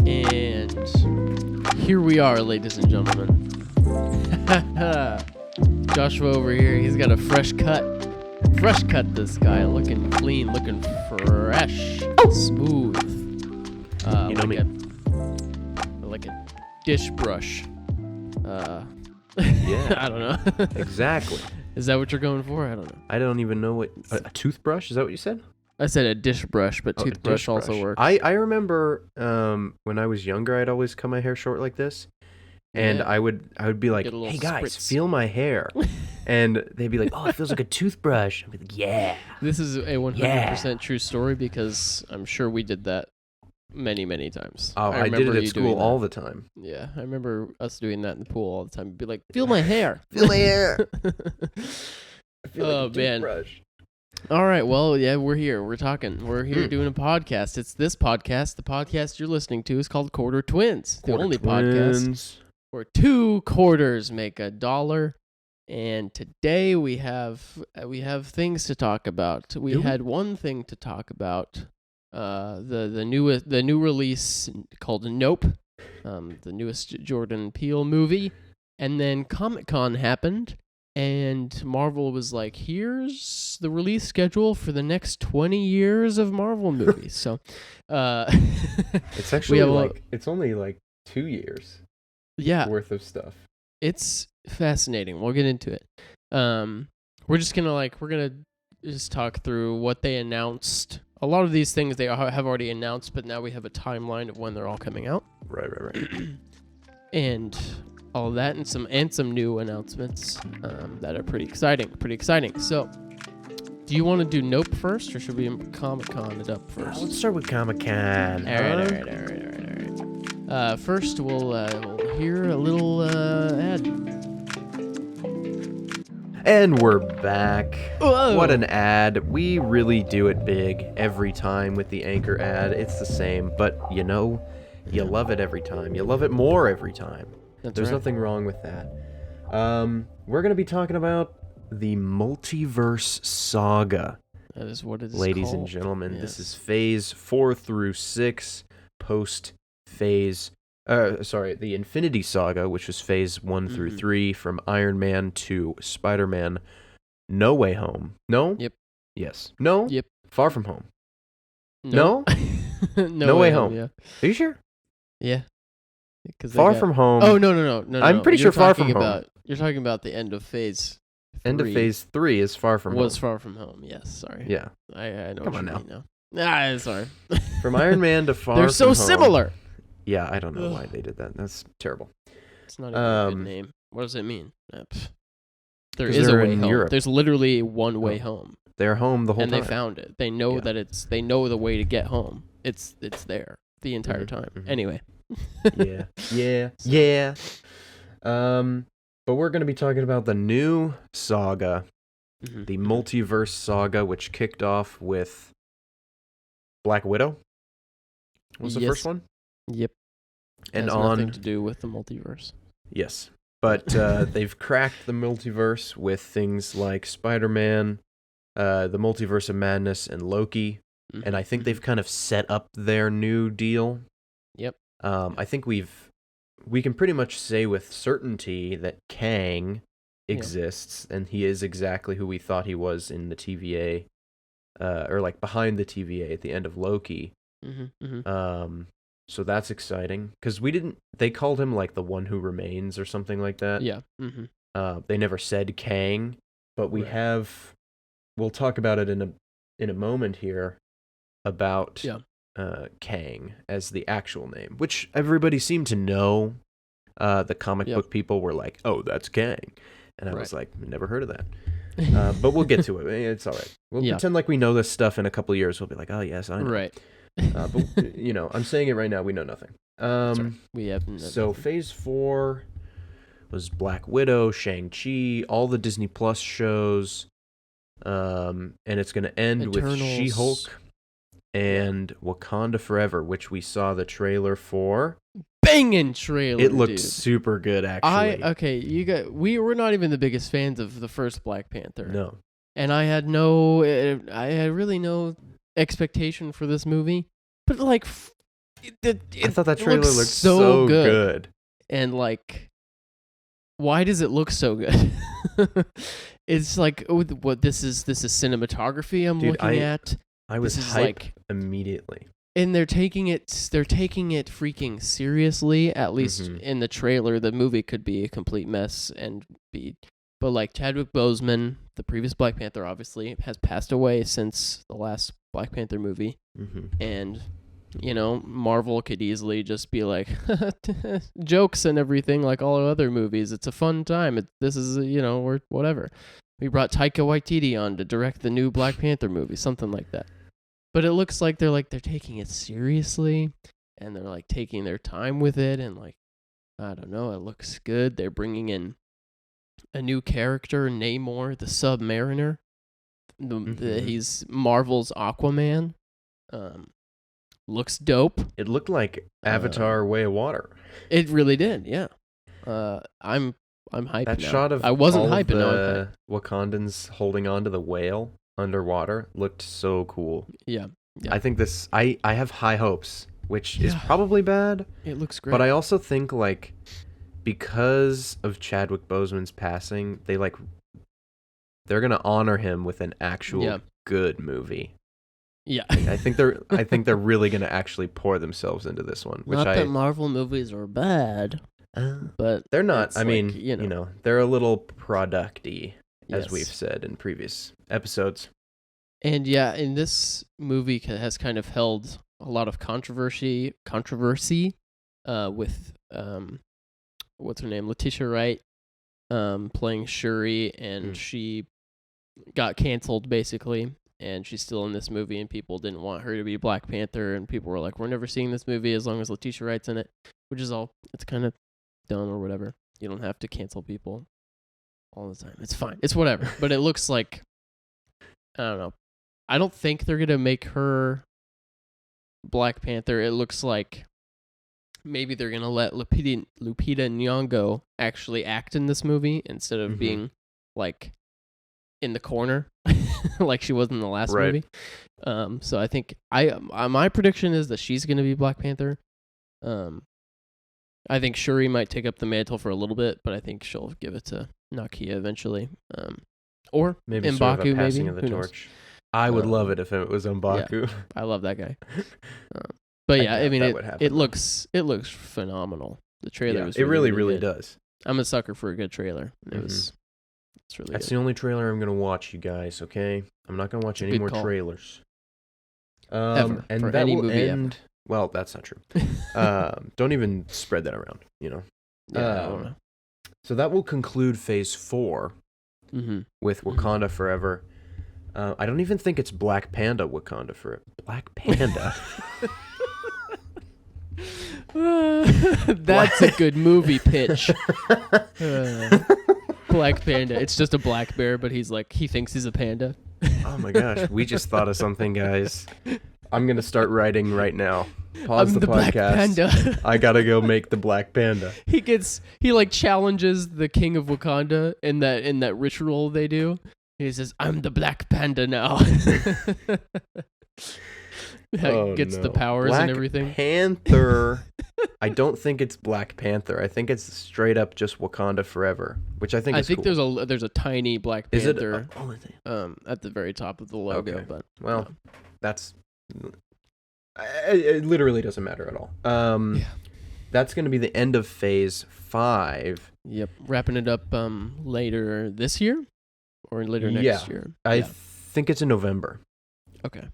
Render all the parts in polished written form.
And here we are, ladies and gentlemen. Joshua over here, he's got a fresh cut. Fresh cut, this guy. Looking clean, looking fresh. Smooth. You know me. Like a dish brush. Yeah. I don't know. Exactly. Is that what you're going for? I don't know. I don't even know what... A toothbrush? Is that what you said? I said a dish brush, but Oh, a toothbrush dish also brush. works. I remember when I was younger, I'd always cut my hair short like this. And Yeah. I would be like, Get a little hey guys, spritz. feel my hair. And they'd be like, oh, it feels like a toothbrush. I'd be like, yeah. This is a 100% true story because I'm sure we did that many, many times. Oh, I did remember it at you school doing all that. the time. Yeah, I remember us doing that in the pool all the time. Be like, feel my hair. Feel my hair. I feel Oh, like a man. toothbrush. All right, well, yeah, we're here. We're talking. We're here doing a podcast. It's this podcast. The podcast you're listening to is called Quarter Twins. The only podcast where 2 quarters make $1. And today we have things to talk about. We had one thing to talk about. The new release called Nope, the newest Jordan Peele movie, and then Comic-Con happened, and Marvel was like, "Here's the release schedule for the next 20 years of Marvel movies." So, It's actually it's only like 2 years worth of stuff. It's fascinating. We'll get into it. We're gonna just talk through what they announced. A lot of these things they have already announced, but now we have a timeline of when they're all coming out. Right. And all of that, and some new announcements that are pretty exciting. So, do you want to do Nope first, or should we Comic-Con it up first? Let's start with Comic-Con. All right. First, we'll hear a little ad. And we're back. Whoa. What an ad. We really do it big every time with the Anchor ad. It's the same, but you love it every time. You love it more every time. There's nothing wrong with that. We're going to be talking about the Multiverse Saga. That is what it is Ladies called. and gentlemen, Yes. This is phase 4 through 6, post-phase... the Infinity Saga, which was phase 1 through 3, from Iron Man to Spider-Man No Way Home. No? Yep. Yes. No? Yep. Far From Home. No? No Way Home. Yeah. Are you sure? Yeah. Far From Home. Oh, no. I'm pretty sure Far From Home. You're talking about the end of phase 3. End of phase 3 is Far From Home. Was Far From Home. Yes, sorry. Yeah. I know Come what on you now. mean now. Sorry. From Iron Man to Far From Home. They're so similar. Yeah, I don't know why they did that. That's terrible. It's not even a good name. What does it mean? There 'Cause is a they're way in home. Europe. There's literally one way home. They're home the whole And time. they found it. They know that they know the way to get home. It's there the entire time. Anyway. Yeah. But we're going to be talking about the new saga, the Multiverse Saga, which kicked off with Black Widow. Was the first one? Yep. And has on nothing to do with the multiverse. Yes. But they've cracked the multiverse with things like Spider-Man, the Multiverse of Madness, and Loki. And I think they've kind of set up their new deal. Yep. I think we can pretty much say with certainty that Kang exists, and he is exactly who we thought he was in the TVA, or like behind the TVA at the end of Loki. So that's exciting, because they called him like the one who remains or something like that. Yeah. They never said Kang, but we'll talk about it in a moment here about Kang as the actual name, which everybody seemed to know. The comic book people were like, oh, that's Kang. And I was like, never heard of that. But we'll get to it. It's all right. We'll pretend like we know this stuff in a couple of years. We'll be like, oh, yes, I know. Right. But, I'm saying it right now. We know nothing. We have so phase 4 was Black Widow, Shang-Chi, all the Disney Plus shows. And it's going to end with She-Hulk and Wakanda Forever, which we saw the trailer for. Banging trailer. It looked super good, actually. We were not even the biggest fans of the first Black Panther. No. And I had really no expectation for this movie, but like, I thought that trailer looked so good. And like, why does it look so good? It's like, what this is cinematography I'm looking at. I was hyped immediately. And they're taking it freaking seriously. At least in the trailer, the movie could be a complete mess but like Chadwick Boseman, the previous Black Panther, obviously has passed away since the last Black Panther movie, and Marvel could easily just be like jokes and everything like all other movies. It's a fun time. This is or whatever. We brought Taika Waititi on to direct the new Black Panther movie, something like that. But it looks like they're taking it seriously, and they're like taking their time with it, and like, I don't know, it looks good. They're bringing in a new character, Namor, the Submariner. He's Marvel's Aquaman. Looks dope. It looked like Avatar: Way of Water. It really did, yeah. I'm hyped that now. shot of I wasn't all hyped, of now I'm the Wakandans holding on to the whale underwater looked so cool. Yeah. I think this. I have high hopes, which is probably bad. It looks great, but I also think like because of Chadwick Boseman's passing, they're gonna honor him with an actual good movie. Yeah, I think they're really gonna actually pour themselves into this one. Which not that Marvel movies are bad, but they're not. I mean, they're a little product-y, as we've said in previous episodes. And and this movie has kind of held a lot of controversy with what's her name, Letitia Wright, playing Shuri, and she got canceled basically, and she's still in this movie, and people didn't want her to be Black Panther, and people were like, we're never seeing this movie as long as Letitia Wright's in it, which is it's kind of dumb or whatever. You don't have to cancel people all the time. It's fine. It's whatever. But it looks like, I don't know. I don't think they're going to make her Black Panther. It looks like maybe they're going to let Lupita Nyong'o actually act in this movie instead of being like in the corner like she was in the last movie. So I think my prediction is that she's going to be Black Panther. I think Shuri might take up the mantle for a little bit, but I think she'll give it to Nakia eventually. Or maybe M'Baku, sort of a passing maybe. of the torch. I would love it if it was M'Baku. Yeah, I love that guy. But yeah, I mean, it looks phenomenal. The trailer was really, really really does. I'm a sucker for a good trailer. It's really That's good. the only trailer I'm gonna watch, you guys. Okay, I'm not gonna watch any more trailers. Ever and for that any will movie end. ever. Well, that's not true. Don't even spread that around. Yeah, I don't know. So that will conclude Phase 4 with Wakanda Forever. I don't even think it's Black Panda Wakanda Forever. Black Panda. That's a good movie pitch. Black Panda. It's just a black bear, but he thinks he's a panda. Oh my gosh, we just thought of something, guys. I'm gonna start writing right now. Pause the podcast. Black Panda. I gotta go make the Black Panda. He challenges the king of Wakanda in that ritual they do. He says, "I'm the Black Panda now." Gets the powers Black and everything. Panther. I don't think it's Black Panther. I think it's straight up just Wakanda Forever, which I think is cool. there's a tiny Black Is it? Panther at the very top of the logo. Okay. But that's it. Literally doesn't matter at all. That's going to be the end of Phase 5. Yep, wrapping it up later this year or later next year. I think it's in November. Okay.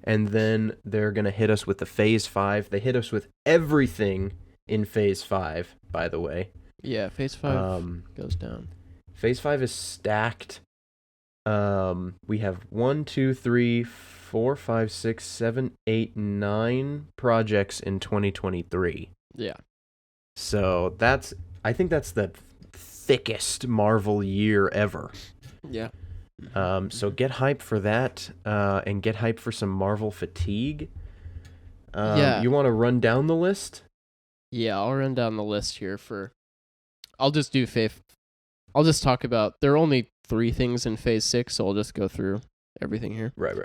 And then they're going to hit us with the Phase 5. They hit us with everything in Phase 5, by the way. Yeah, Phase 5 goes down. Phase 5 is stacked. We have 1, 2, 3, 4, 5, 6, 7, 8, 9 projects in 2023. Yeah. So I think that's the thickest Marvel year ever. Yeah. So get hyped for that, and get hyped for some Marvel fatigue. You want to run down the list? Yeah, I'll run down the list here I'll just do I'll just talk about, there are only 3 things in Phase 6, so I'll just go through everything here. Right.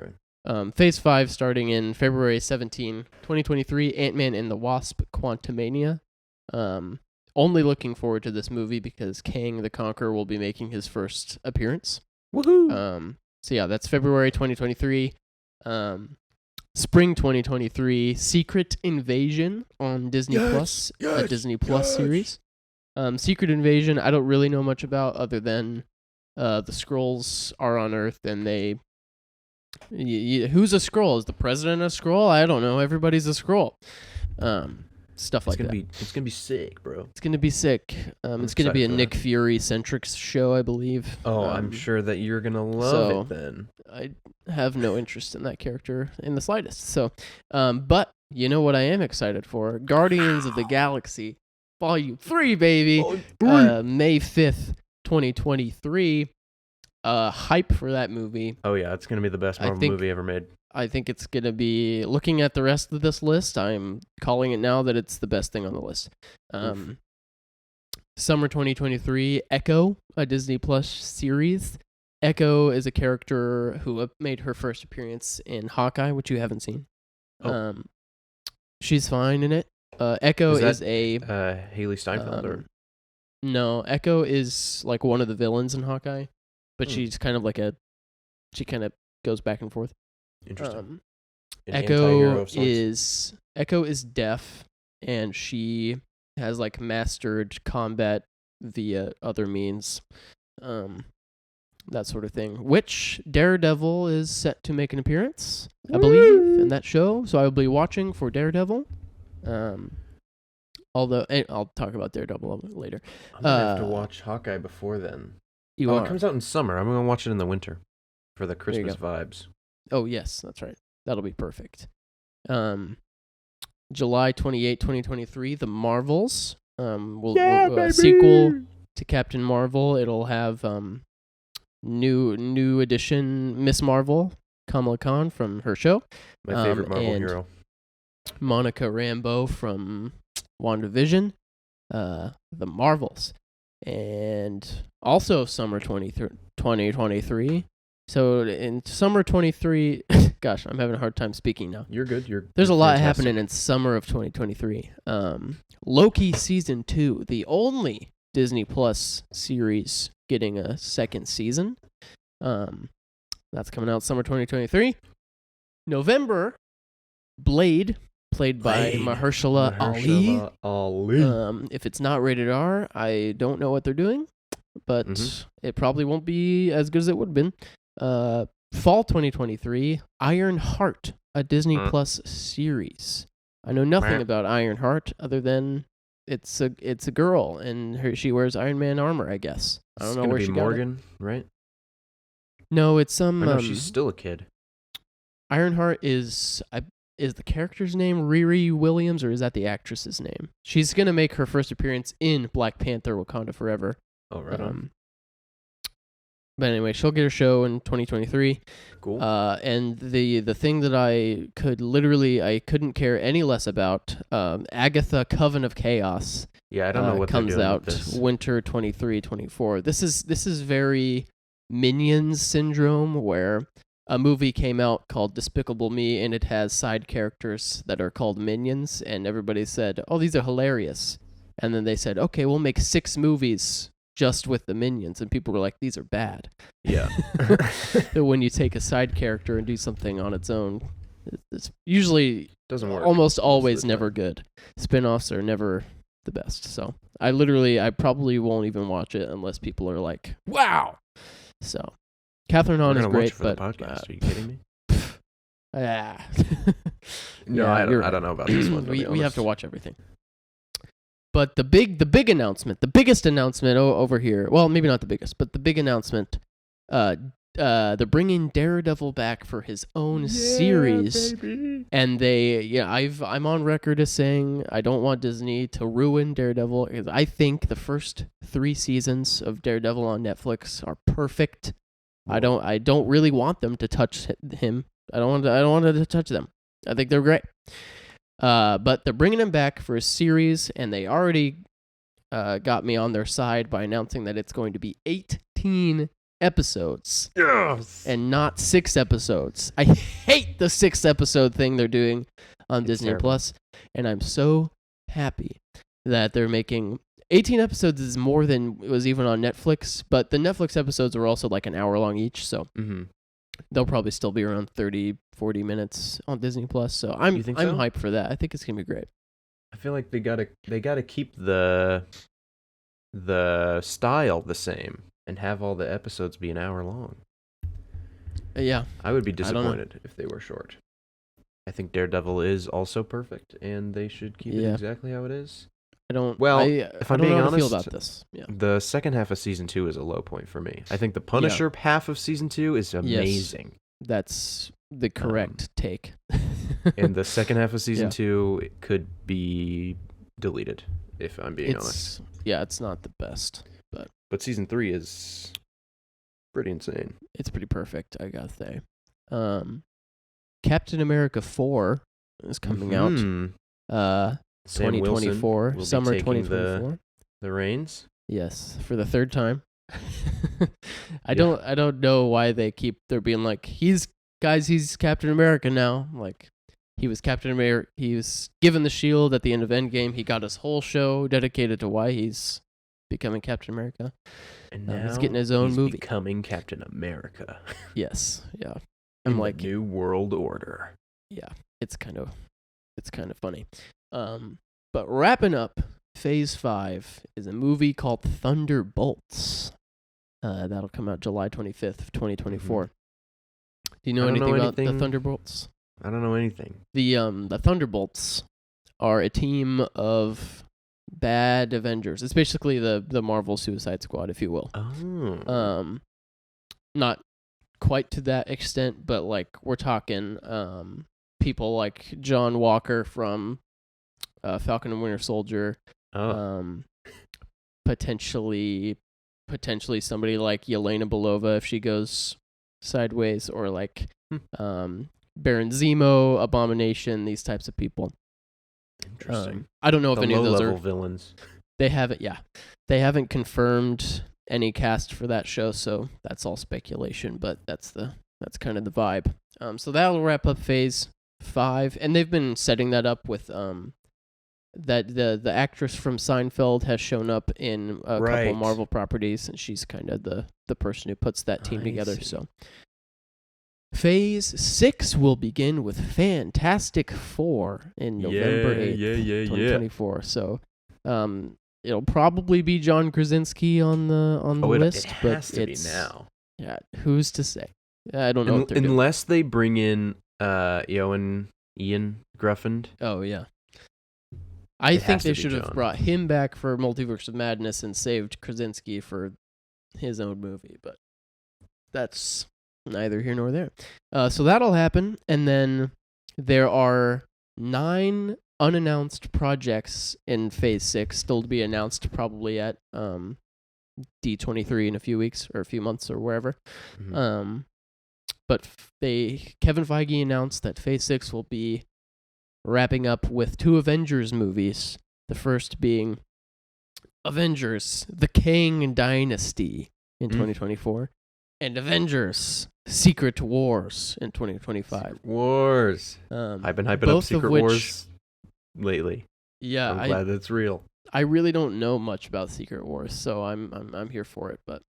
Phase 5 starting in February 17, 2023, Ant-Man and the Wasp: Quantumania. Only looking forward to this movie because Kang the Conqueror will be making his first appearance. Woohoo! So yeah, that's February 2023. Spring 2023, Secret Invasion on Disney Plus, a Disney Plus series. Secret Invasion, I don't really know much about other than the Skrulls are on Earth and they... who's a Skrull? Is the president a Skrull? I don't know. Everybody's a Skrull. Stuff like that. It's gonna be sick, bro. It's gonna be sick. It's gonna be a Nick Fury-centric show, I believe. Oh, I'm sure that you're gonna love it then. I have no interest in that character in the slightest. So, but you know what I am excited for? Guardians of the Galaxy Volume 3, baby. May 5th, 2023. Hype for that movie. Oh yeah, it's gonna be the best Marvel movie ever made. I think it's gonna be, looking at the rest of this list, I'm calling it now that it's the best thing on the list. Summer 2023, Echo, a Disney Plus series. Echo is a character who made her first appearance in Hawkeye, which you haven't seen. She's fine in it. Echo is a Haley Steinfeld. Or? No, Echo is like one of the villains in Hawkeye, but she's kind of like she kind of goes back and forth. Interesting. Echo is deaf, and she has like mastered combat via other means, that sort of thing. Which Daredevil is set to make an appearance, I believe, in that show. So I will be watching for Daredevil. Although I'll talk about Daredevil later. I'm gonna have to watch Hawkeye before then. It comes out in summer. I'm gonna watch it in the winter for the Christmas vibes. Oh yes, that's right. That'll be perfect. July 28, 2023, The Marvels. A sequel to Captain Marvel. It'll have new edition Miss Marvel, Kamala Khan from her show. My favorite Marvel hero. Monica Rambeau from WandaVision. The Marvels. And also summer 2023. So in summer 23, gosh, I'm having a hard time speaking now. You're good. There's a lot happening in summer of 2023. Loki season 2, the only Disney Plus series getting a second season. That's coming out summer 2023. November, Blade, played by Mahershala Ali. If it's not rated R, I don't know what they're doing, but it probably won't be as good as it would have been. Fall 2023, Iron Heart, a Disney Plus series. I know nothing about Iron Heart other than it's a girl and she wears Iron Man armor, I guess. I don't know where she got Morgan, right? No, it's some. No, she's still a kid. Ironheart is the character's name Riri Williams, or is that the actress's name? She's gonna make her first appearance in Black Panther: Wakanda Forever. Oh, right on. But anyway, she'll get her show in 2023. Cool. And the thing that I couldn't care any less about, Agatha: Coven of Chaos. Yeah, I don't know what comes they're doing out with this. winter 23-24. This is very Minions syndrome, where a movie came out called Despicable Me, and it has side characters that are called Minions, and everybody said, "Oh, these are hilarious." And then they said, "Okay, we'll make 6 movies just with the Minions," and people were like, "These are bad." Yeah. When you take a side character and do something on its own, it's usually doesn't work. Almost always never good. Spin-offs are never the best. So I probably won't even watch it unless people are like, "Wow." So Catherine Hahn is great, but the podcast. Are you kidding me? No, yeah, I don't know about this one. we have to watch everything. But the biggest announcement over here. Well, maybe not the biggest, but the big announcement. They're bringing Daredevil back for his own series, baby. and I'm on record as saying I don't want Disney to ruin Daredevil, because I think the first 3 seasons of Daredevil on Netflix are perfect. I don't really want them to touch him. I don't want to touch them. I think they're great. But they're bringing him back for a series, and they already got me on their side by announcing that it's going to be 18 episodes. Yes. And not 6 episodes. I hate the 6 episode thing they're doing on Disney Plus, and I'm so happy that they're making 18 episodes is more than it was even on Netflix, but the Netflix episodes are also like an hour long each, so they'll probably still be around 30, 40 minutes on Disney Plus. So I'm hyped for that. I think it's gonna be great. I feel like they gotta keep the style the same and have all the episodes be an hour long. Yeah, I would be disappointed if they were short. I think Daredevil is also perfect, and they should keep it exactly how it is. If I'm being honest, feel about this. Yeah. The second half of season 2 is a low point for me. I think the Punisher half of season 2 is amazing. Yes, that's the correct take. And the second half of season 2 could be deleted, if I'm being honest. Yeah, it's not the best, but season 3 is pretty insane. It's pretty perfect, I gotta say. Captain America 4 is coming out. 2024, summer 2024. The reins? Yes, for the third time. I don't know why they're being like, he's Captain America now. Like, he was Captain America. He was given the shield at the end of Endgame. He got his whole show dedicated to why he's becoming Captain America. And now he's getting his own movie. Becoming Captain America. Yes, yeah. I'm like, the New World Order. Yeah, it's kind of funny. But wrapping up, Phase 5 is a movie called Thunderbolts. That'll come out July 25th of 2024. Do you know anything about the Thunderbolts? I don't know anything. The Thunderbolts are a team of bad Avengers. It's basically the Marvel Suicide Squad, if you will. Oh. Not quite to that extent, but like we're talking people like John Walker from Falcon and Winter Soldier. Potentially somebody like Yelena Belova if she goes sideways, or like Baron Zemo, Abomination, these types of people. Interesting. I don't know if any of those are villains. They haven't confirmed any cast for that show, so that's all speculation, but that's kind of the vibe. So that'll wrap up Phase 5, and they've been setting that up with that the actress from Seinfeld has shown up in a couple Marvel properties, and she's kind of the person who puts that team together. So Phase 6 will begin with Fantastic Four in November 8th, 2024. So it'll probably be John Krasinski on the list, it but has to be now. Yeah, who's to say? I don't know what they're doing. Unless they bring in Ian Gruffend. Oh yeah. I think they should have brought him back for Multiverse of Madness and saved Krasinski for his own movie, but that's neither here nor there. So that'll happen, and then there are 9 unannounced projects in Phase 6 still to be announced, probably at D23 in a few weeks or a few months or wherever. But Kevin Feige announced that Phase 6 will be wrapping up with 2 Avengers movies. The first being Avengers: The Kang Dynasty in 2024, and Avengers: Secret Wars in 2025. Secret Wars. I've been hyping up Secret Wars lately. Yeah, I'm glad that's real. I really don't know much about Secret Wars, so I'm here for it. But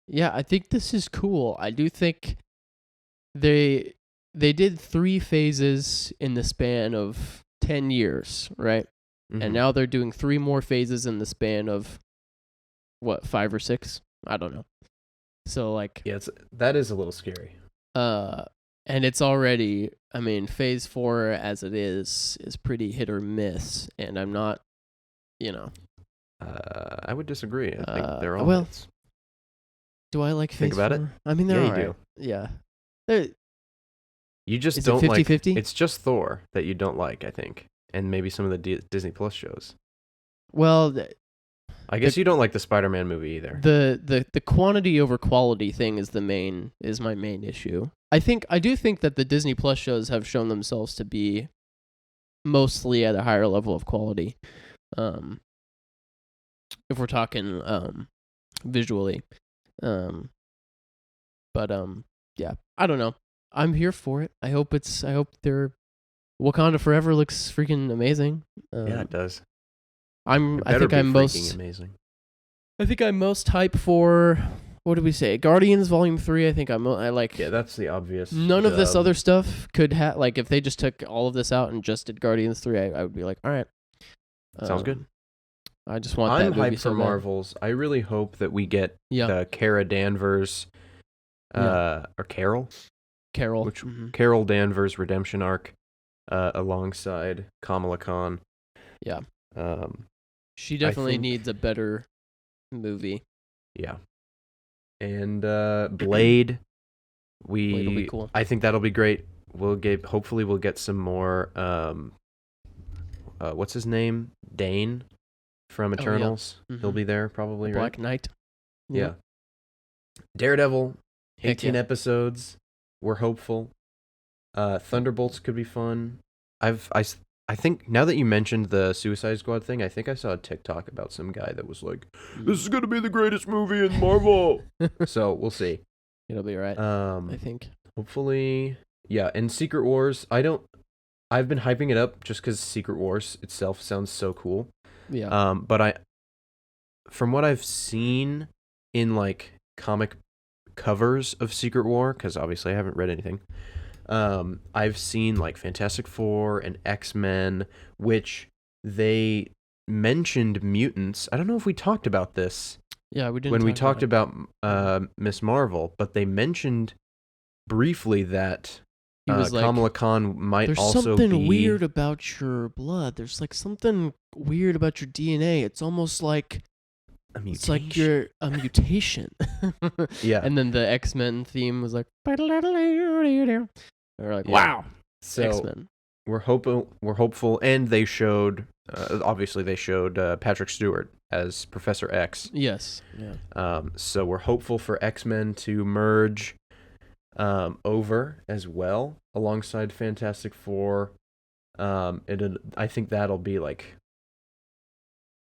yeah, I think this is cool. I do think they did 3 phases in the span of 10 years, right? And now they're doing 3 more phases in the span of, 5 or 6? I don't know. So, like... Yeah, that is a little scary. And it's already... I mean, Phase 4, as it is pretty hit or miss, and I'm not, I would disagree. I think they're all hits. Do I like Phase 4? Think about it. I mean, they're all right. You do. Yeah. You just don't 50-50? Like... It's just Thor that you don't like, I think. And maybe some of the Disney Plus shows. Well... I guess you don't like the Spider-Man movie either. The quantity over quality thing is my main issue. I do think that the Disney Plus shows have shown themselves to be mostly at a higher level of quality. If we're talking visually. But yeah, I don't know. I'm here for it. I hope they're Wakanda Forever looks freaking amazing. Yeah, it does. I think I'm most amazing. I think I'm most hyped for, what did we say? Guardians Volume 3. I think I like. Yeah, that's the obvious. None of this other stuff could have, like, if they just took all of this out and just did Guardians 3, I would be like, all right. Sounds good. I just want that movie I'm hyped so for bad. Marvels. I really hope that we get the Kara Danvers, or Carol, which Carol Danvers redemption arc, alongside Kamala Khan. Yeah. She definitely needs a better movie. Yeah. And Blade, Blade will be cool. I think that'll be great. Hopefully we'll get some more what's his name? Dane from Eternals. He'll be there probably, right? Black Knight. Yeah. Daredevil, 18 episodes. We're hopeful. Thunderbolts could be fun. I think now that you mentioned the Suicide Squad thing, I think I saw a TikTok about some guy that was like, "This is gonna be the greatest movie in Marvel." So we'll see. It'll be right. I think. Hopefully, yeah. And Secret Wars, I've been hyping it up just because Secret Wars itself sounds so cool. Yeah. But from what I've seen in like comic covers of Secret War, because obviously I haven't read anything. I've seen like Fantastic Four and X-Men, which they mentioned mutants. I don't know if we talked about this. Yeah, we didn't. When we talked about Miss Marvel, but they mentioned briefly that Kamala Khan might also be. There's something weird about your blood. There's like something weird about your DNA. It's almost like a mutation. It's like you're a mutation. Yeah. And then the X-Men theme was like, we're like, yeah. Wow. So X-Men. We're hopeful, and they showed obviously they showed Patrick Stewart as Professor X. Yes. Yeah. So we're hopeful for X-Men to merge over as well alongside Fantastic Four. I think that'll be like.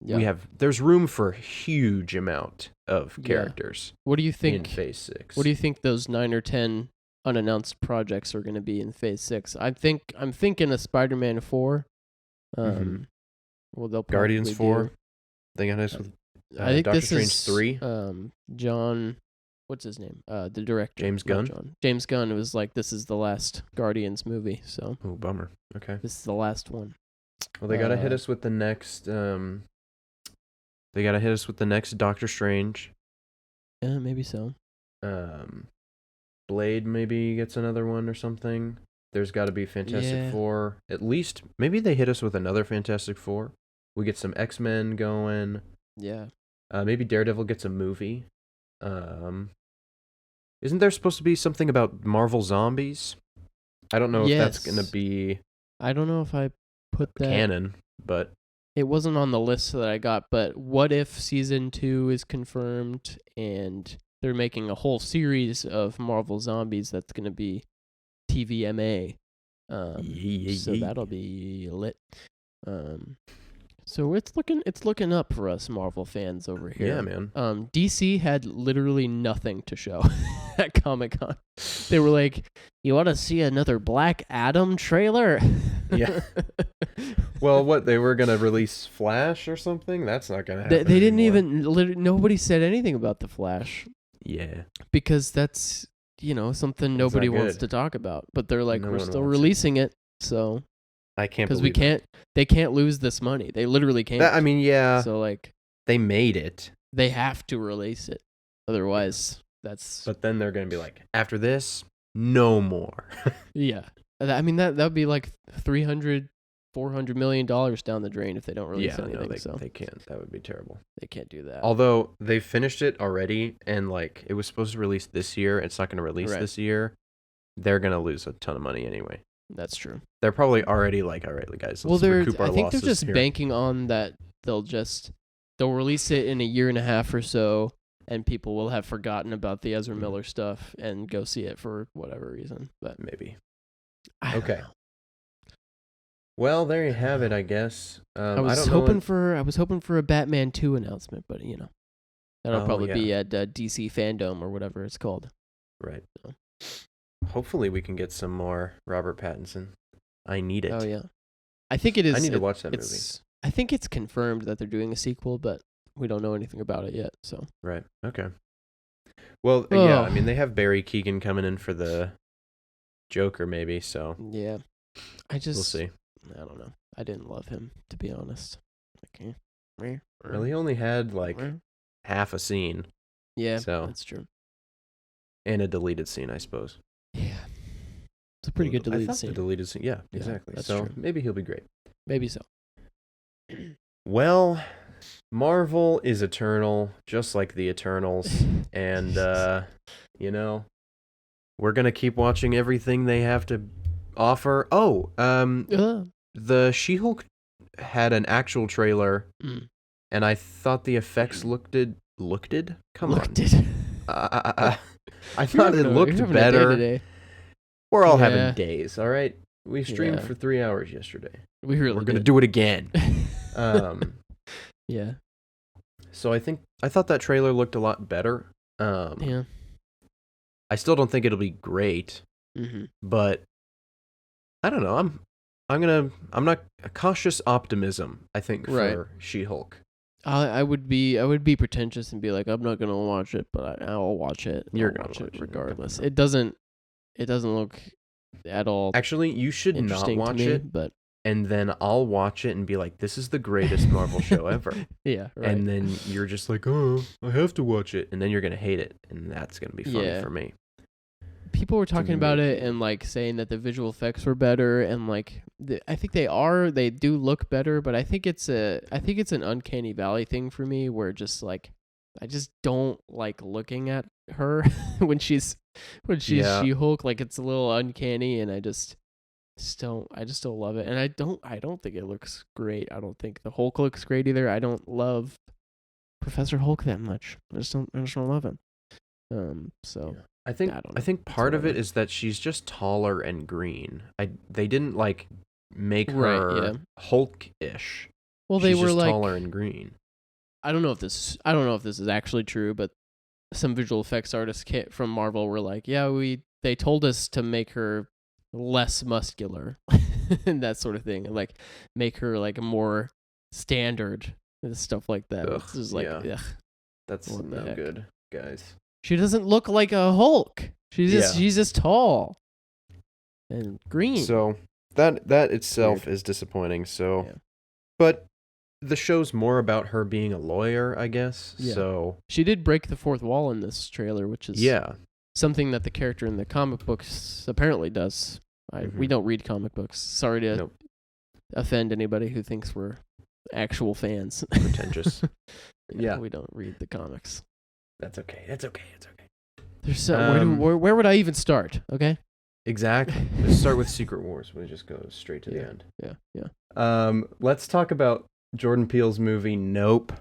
Yeah. There's room for a huge amount of characters. What do you think in Phase 6? What do you think those 9 or 10 unannounced projects are going to be in Phase 6? I'm thinking a Spider-Man 4. Well, they'll Guardians 4. They got us with I think Doctor this Strange is 3. John, what's his name? The director. James Gunn. James Gunn was like, this is the last Guardians movie. So. Oh, bummer. Okay. This is the last one. Well, they gotta hit us with the next. They gotta hit us with the next Doctor Strange. Yeah, maybe so. Blade maybe gets another one or something. There's got to be Fantastic Four. At least maybe they hit us with another Fantastic Four. We get some X-Men going. Yeah. Maybe Daredevil gets a movie. Isn't there supposed to be something about Marvel Zombies? I don't know if that's gonna be. I don't know if I put that canon, but. It wasn't on the list that I got, but what if Season 2 is confirmed and they're making a whole series of Marvel Zombies that's going to be TVMA? So that'll be lit. So it's looking up for us Marvel fans over here. Yeah, man. DC had literally nothing to show at Comic-Con. They were like, "You want to see another Black Adam trailer?" Yeah. Well, what, they were gonna release Flash or something? That's not gonna happen. They didn't even. Nobody said anything about the Flash. Yeah. Because that's something nobody wants to talk about. But they're like, we're still releasing it, so. I can't because we can't. They can't lose this money. They literally can't. I mean, yeah. So like. They made it. They have to release it, otherwise that's. But then they're gonna be like, after this, no more. Yeah, I mean that would be like $300-400 million down the drain if they don't release anything. No, they can't. That would be terrible. They can't do that. Although they finished it already, and like it was supposed to release this year, it's not gonna release this year. They're gonna lose a ton of money anyway. That's true. They're probably already like, all right, guys, let's recoup our losses. I think they're just banking on that they'll release it in a year and a half or so, and people will have forgotten about the Ezra Miller stuff and go see it for whatever reason. But maybe. Okay. Well, there you have it, I guess. I was hoping for a Batman 2 announcement, but That'll probably be at DC Fandom or whatever it's called. Right. So. Hopefully we can get some more Robert Pattinson. I need it. Oh, yeah. I think it is. I need to watch that movie. I think it's confirmed that they're doing a sequel, but we don't know anything about it yet. So. Right. Okay. Well, yeah. I mean, they have Barry Keoghan coming in for the Joker, maybe. So. Yeah. We'll see. I don't know. I didn't love him, to be honest. Okay. Well, he only had half a scene. Yeah, so that's true. And a deleted scene, I suppose. Yeah. It's a pretty good deleted scene. The deleted scene. Yeah, exactly. So true. Maybe he'll be great. Maybe so. Well, Marvel is eternal, just like the Eternals. And, we're going to keep watching everything they have to offer. Oh, the She-Hulk had an actual trailer, and I thought the effects looked Come on. I thought it looked better. We're all having days, all right? We streamed for 3 hours yesterday. We're going to do it again. Yeah. So I thought that trailer looked a lot better. Yeah. I still don't think it'll be great, but I don't know. I'm not a cautious optimism, I think, for She-Hulk. I would be pretentious and be like, I'm not gonna watch it, but I'll watch it. You're gonna watch it regardless. It doesn't look at all. Actually, you should not watch it, and then I'll watch it and be like, this is the greatest Marvel show ever. Yeah, right. And then you're just like, oh, I have to watch it, and then you're gonna hate it, and that's gonna be funny for me. People were talking about it and like saying that the visual effects were better, and like I think they do look better, but I think it's an uncanny valley thing for me, where just like I just don't like looking at her when she's She-Hulk. Like, it's a little uncanny, and I just don't love it, and I don't think it looks great. I don't think the Hulk looks great either. I don't love Professor Hulk that much. I just don't love him. So. I think part of it is that she's just taller and green. They didn't like make her Hulk-ish. Well, she's they were just like taller and green. I don't know if this is actually true, but some visual effects artists from Marvel were like, yeah, they told us to make her less muscular and that sort of thing, and like make her like more standard and stuff like that. It's just like, ugh. That's no good, guys. She doesn't look like a Hulk. She's just tall and green. So that itself is disappointing. So, but the show's more about her being a lawyer, I guess. Yeah. So she did break the fourth wall in this trailer, which is something that the character in the comic books apparently does. We don't read comic books. Sorry to offend anybody who thinks we're actual fans. Pretentious. We don't read the comics. That's okay. It's okay. There's where would I even start? Okay. Exactly. Let's start with Secret Wars. We just go straight to the end. Yeah. Let's talk about Jordan Peele's movie Nope.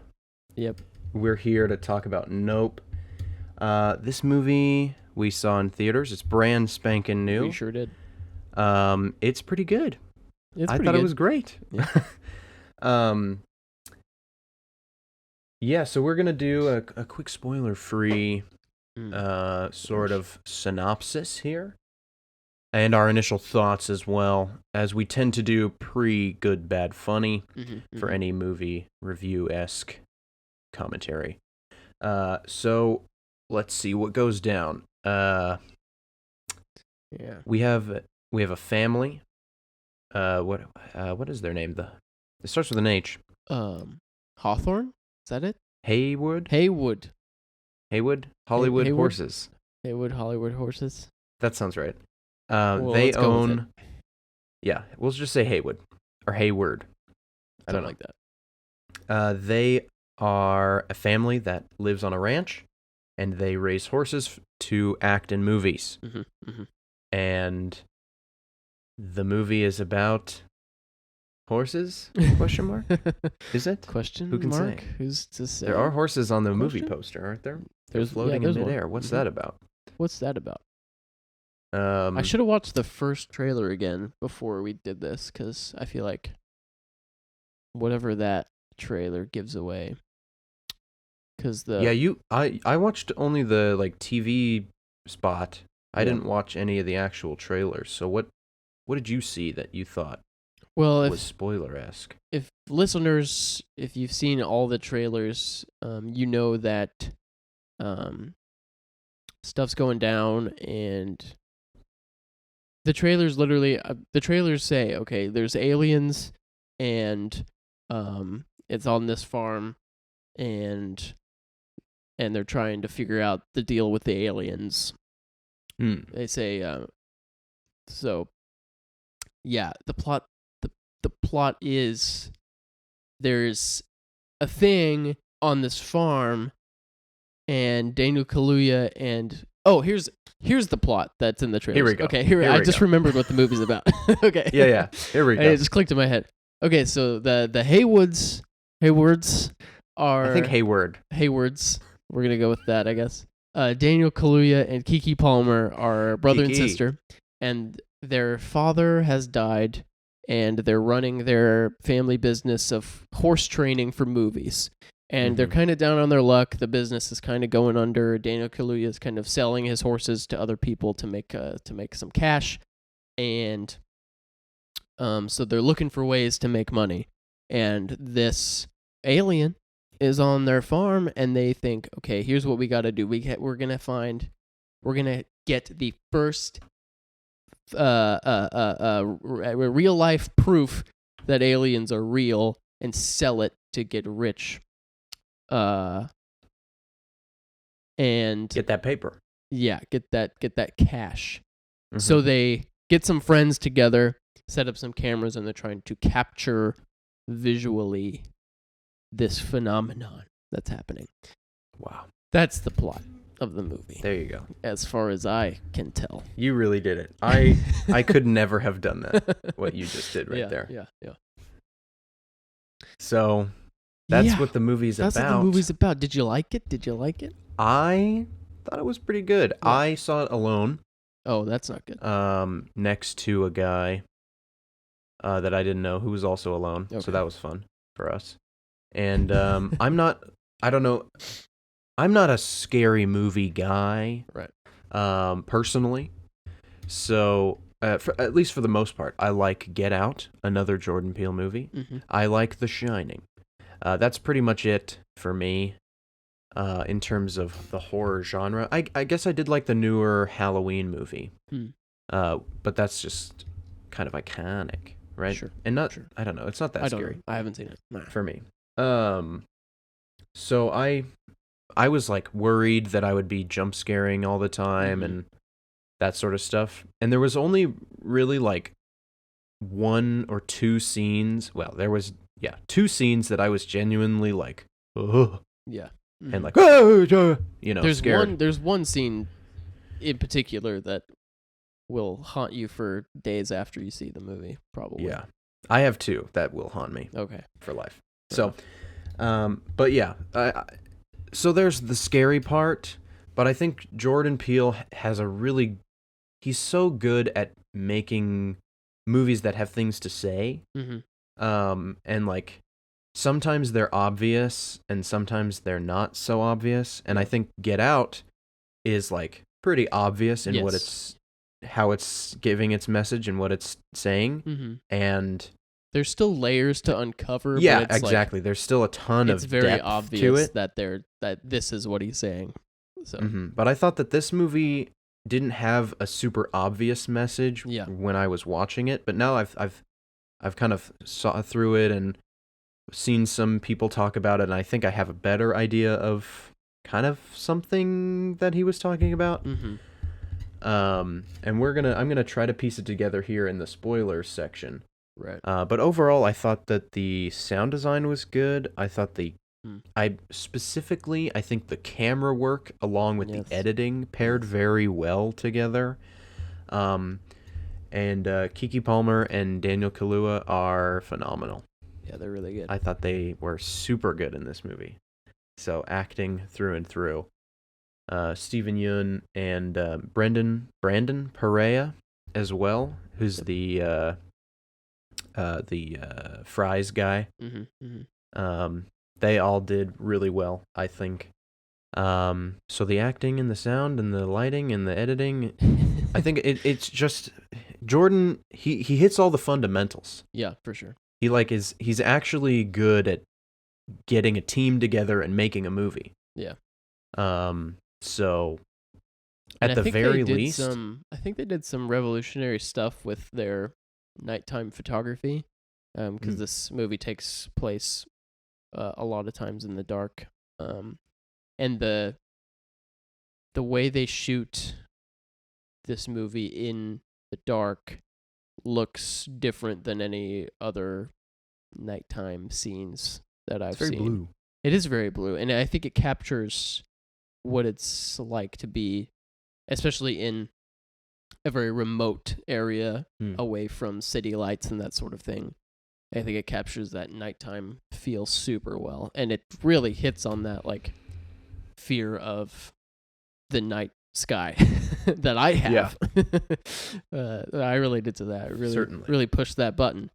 Yep. We're here to talk about Nope. This movie we saw in theaters. It's brand spanking new. We sure did. It's pretty good. I thought it was great. Yeah. Yeah, so we're going to do a quick spoiler-free sort of synopsis here, and our initial thoughts as well, as we tend to do pre-good, bad, funny for any movie review-esque commentary. So let's see what goes down. We have a family. What is their name? It starts with an H. Hawthorne? Is that it? Haywood? Hollywood Horses. Haywood Hollywood Horses. That sounds right. They own... Yeah, we'll just say Haywood. Or Hayward. I don't know. Like that. They are a family that lives on a ranch, and they raise horses to act in movies. And the movie is about... horses? Question mark? Is it? Question Who can mark? say? Who's to say? There are horses on the movie poster, aren't there? They're floating in midair. What's that about? What's that about? I should have watched the first trailer again before we did this, because I feel like whatever that trailer gives away Because I watched only the like TV spot. I Yeah. didn't watch any of the actual trailers. So what did you see that you thought well, was spoiler-esque? if listeners, if you've seen all the trailers, you know that stuff's going down, and the trailers say, okay, there's aliens, and it's on this farm, and they're trying to figure out the deal with the aliens. They say, so yeah, the plot is there's a thing on this farm, and Daniel Kaluuya and here's the plot that's in the trailer. Here we go. Okay, Here I we just go. remembered what the movie's about. Okay. Yeah. Here we go. It just clicked in my head. Okay, so the Haywards are I think Haywards. We're gonna go with that, I guess. Daniel Kaluuya and Keke Palmer are brother and sister, and their father has died, and they're running their family business of horse training for movies. And they're kind of down on their luck. The business is kind of going under. Daniel Kaluuya is kind of selling his horses to other people to make some cash, and so they're looking for ways to make money. And this alien is on their farm, and they think, okay, here's what we got to do. We're gonna get the first real life proof that aliens are real and sell it to get rich. And get that paper. Yeah, get that cash. So they get some friends together, set up some cameras, and they're trying to capture visually this phenomenon that's happening. Wow. That's the plot of the movie. There you go. As far as I can tell. You really did it. I could never have done that, what you just did there. Yeah. So that's what the movie's about. That's what the movie's about. Did you like it? I thought it was pretty good. Yeah. I saw it alone. Oh, that's not good. Next to a guy that I didn't know who was also alone. Okay. So that was fun for us. And I'm not a scary movie guy. Right. Personally. So at least for the most part, I like Get Out, another Jordan Peele movie. I like The Shining. That's pretty much it for me in terms of the horror genre. I guess I did like the newer Halloween movie, but that's just kind of iconic, right? Sure. And not, sure. I don't know, it's not that scary. I haven't seen it. Nah. For me. So I was like worried that I would be jump scaring all the time and that sort of stuff. And there was only really like one or two scenes. Well, there was two scenes that I was genuinely like, ugh. Yeah. And like, scared. There's one scene in particular that will haunt you for days after you see the movie, probably. Yeah. I have two that will haunt me. Okay. For life. So, but yeah, so there's the scary part, but I think Jordan Peele he's so good at making movies that have things to say. And like, sometimes they're obvious and sometimes they're not so obvious. And I think Get Out is like pretty obvious in how it's giving its message and what it's saying. And there's still layers to uncover. Yeah, but it's exactly. There's still a ton of depth to it. It's very obvious that this is what he's saying. So, but I thought that this movie didn't have a super obvious message when I was watching it. But now I've kind of saw through it and seen some people talk about it, and I think I have a better idea of kind of something that he was talking about. And I'm gonna try to piece it together here in the spoilers section. Right. But overall, I thought that the sound design was good. I thought I think the camera work along with the editing paired very well together. And Keke Palmer and Daniel Kaluuya are phenomenal. Yeah, they're really good. I thought they were super good in this movie. So acting through and through. Stephen Yeun and Brandon Perea as well, who's the fries guy. They all did really well, I think. So the acting and the sound and the lighting and the editing, I think it's just Jordan. He hits all the fundamentals. Yeah, for sure. He's actually good at getting a team together and making a movie. Yeah. So at the very least, I think they did some revolutionary stuff with their nighttime photography, because this movie takes place a lot of times in the dark, and the way they shoot this movie in the dark looks different than any other nighttime scenes that I've seen. It's very blue. It is very blue, and I think it captures what it's like to be, especially in a very remote area away from city lights and that sort of thing. I think it captures that nighttime feel super well, and it really hits on that like fear of the night sky that I have. Yeah. I related to that. Really pushed that button.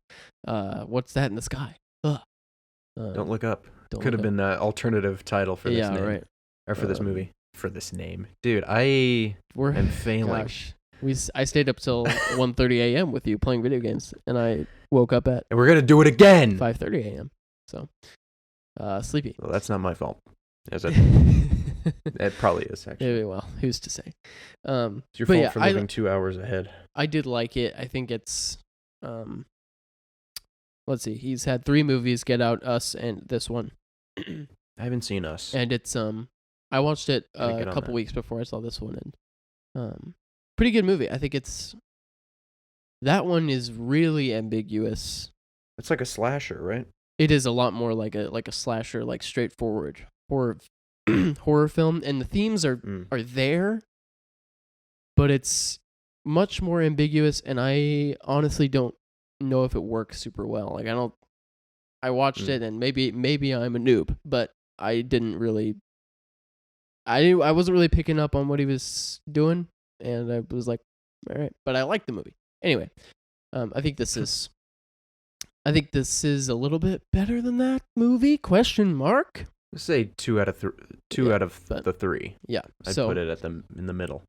What's that in the sky? Don't look up. Could have been an alternative title for this name. Right. Or for this movie. For this name. Dude, I'm failing. Gosh. I stayed up till 1:30 a.m. with you playing video games, and I woke up at... And we're going to do it again! 5:30 a.m. So, sleepy. Well, that's not my fault. It probably is, actually. Yeah, well, who's to say? It's your fault for living 2 hours ahead. I did like it. I think it's... let's see. He's had 3 movies, Get Out, Us, and this one. I haven't seen Us. And it's... I watched it a couple weeks before I saw this one, and pretty good movie. I think it's... That one is really ambiguous. It's like a slasher, right? It is a lot more like a slasher, like straightforward horror horror film, and the themes are there, but it's much more ambiguous, and I honestly don't know if it works super well. Like I watched it, and maybe I'm a noob, but I didn't really. I wasn't really picking up on what he was doing, and I was like, all right, but I liked the movie anyway. I think this is a little bit better than that movie? Question mark. Let's say 2 out of the 3. Yeah, I'd put it in the middle.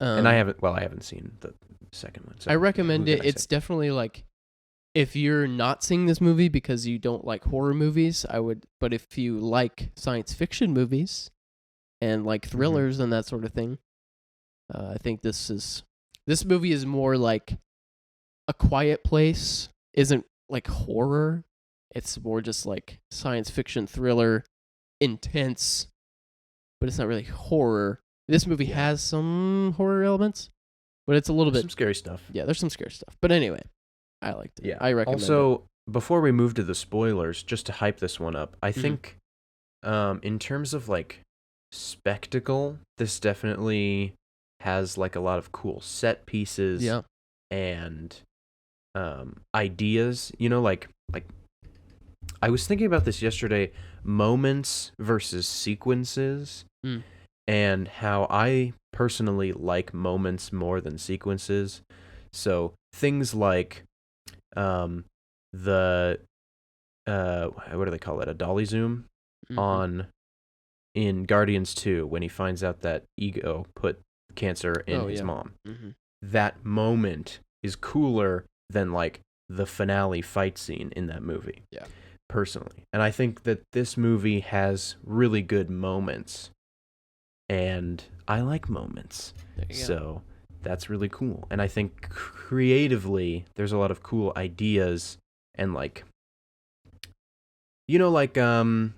And I haven't seen the second one. So I recommend it. It's definitely like, if you're not seeing this movie because you don't like horror movies, I would. But if you like science fiction movies and like thrillers and that sort of thing, I think this movie is more like A Quiet Place. Isn't like horror. It's more just like science fiction thriller, intense, but it's not really horror. This movie has some horror elements, but it's a little bit some scary stuff. Yeah, there's some scary stuff. But anyway, I liked it. Yeah, I recommend it. Also, before we move to the spoilers, just to hype this one up, I think in terms of like spectacle, this definitely has like a lot of cool set pieces and ideas, like I was thinking about this yesterday, moments versus sequences, and how I personally like moments more than sequences. So things like what do they call it, a dolly zoom in Guardians 2 when he finds out that Ego put cancer in his mom. That moment is cooler than like the finale fight scene in that movie. Yeah. Personally. And I think that this movie has really good moments. And I like moments. So that's really cool. And I think creatively there's a lot of cool ideas and like in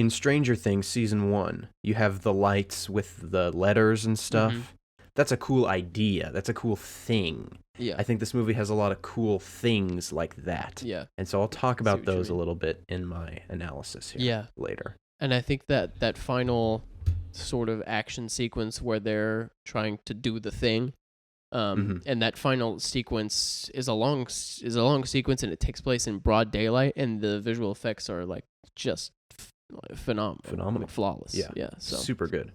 Stranger Things season 1, you have the lights with the letters and stuff. That's a cool idea. That's a cool thing. Yeah. I think this movie has a lot of cool things like that. Yeah. And so I'll talk about those a little bit in my analysis here later. And I think that final sort of action sequence where they're trying to do the thing, and that final sequence is a long sequence, and it takes place in broad daylight, and the visual effects are like just phenomenal, like flawless. Yeah. So super good.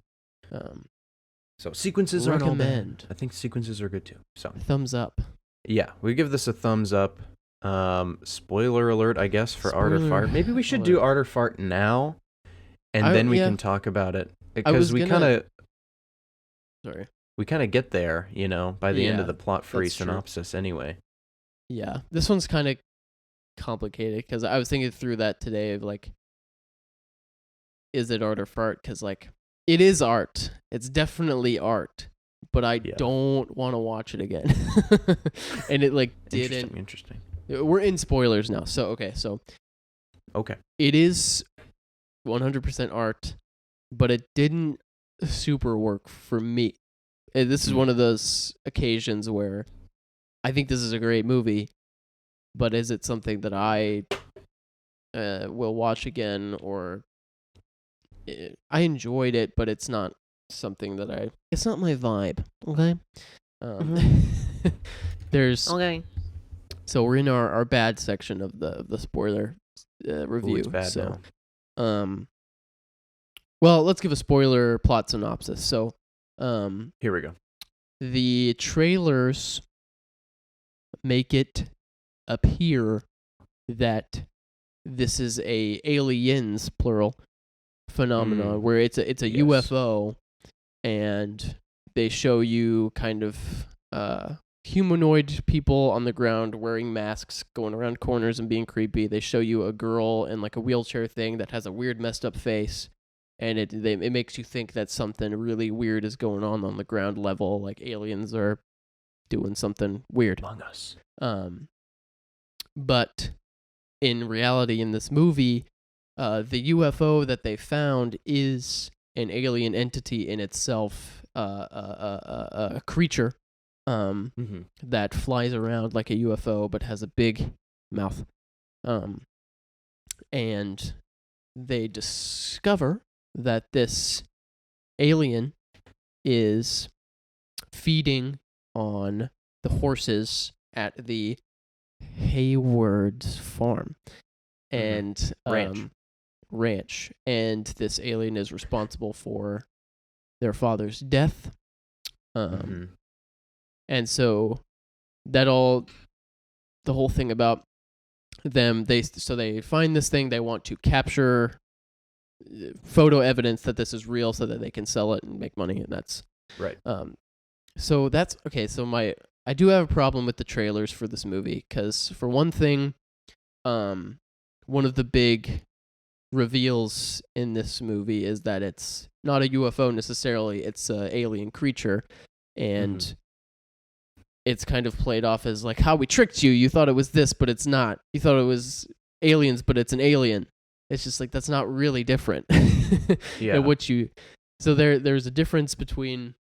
So sequences aren't all bad. I think sequences are good too. So thumbs up. Yeah, we give this a thumbs up. Spoiler alert, I guess, for Art or Fart. Maybe we should do Art or Fart now, and then we can talk about it, because we kind of get there, by the end of the plot-free synopsis anyway. Yeah, this one's kind of complicated because I was thinking through that today of like, is it art or fart? Because like, it is art. It's definitely art, but I don't want to watch it again. And it like didn't. Interesting. We're in spoilers now, so okay. It is 100% art, but it didn't super work for me. And this is one of those occasions where I think this is a great movie, but is it something that I will watch again, or I enjoyed it, but it's not something that it's not my vibe, okay? There's... Okay. So we're in our bad section of the spoiler review. Ooh, it's bad now. Well, let's give a spoiler plot synopsis. So, here we go. The trailers make it appear that this is a aliens, plural, phenomenon where it's a UFO, and they show you kind of humanoid people on the ground wearing masks going around corners and being creepy. They show you a girl in like a wheelchair thing that has a weird messed up face, and it makes you think that something really weird is going on the ground level, like aliens are doing something weird among us. But in reality, in this movie, the UFO that they found is an alien entity in itself, a creature that flies around like a UFO but has a big mouth. And they discover that this alien is feeding on the horses at the Hayward's farm and ranch, and this alien is responsible for their father's death. And so the whole thing about them, they find this thing, they want to capture photo evidence that this is real so that they can sell it and make money, and that's right. So that's okay. So I do have a problem with the trailers for this movie because, for one thing, one of the big reveals in this movie is that it's not a UFO necessarily, it's an alien creature, and it's kind of played off as like, how we tricked you. You thought it was this, but it's not. You thought it was aliens, but it's an alien. It's just like, that's not really different. Yeah. So there's a difference between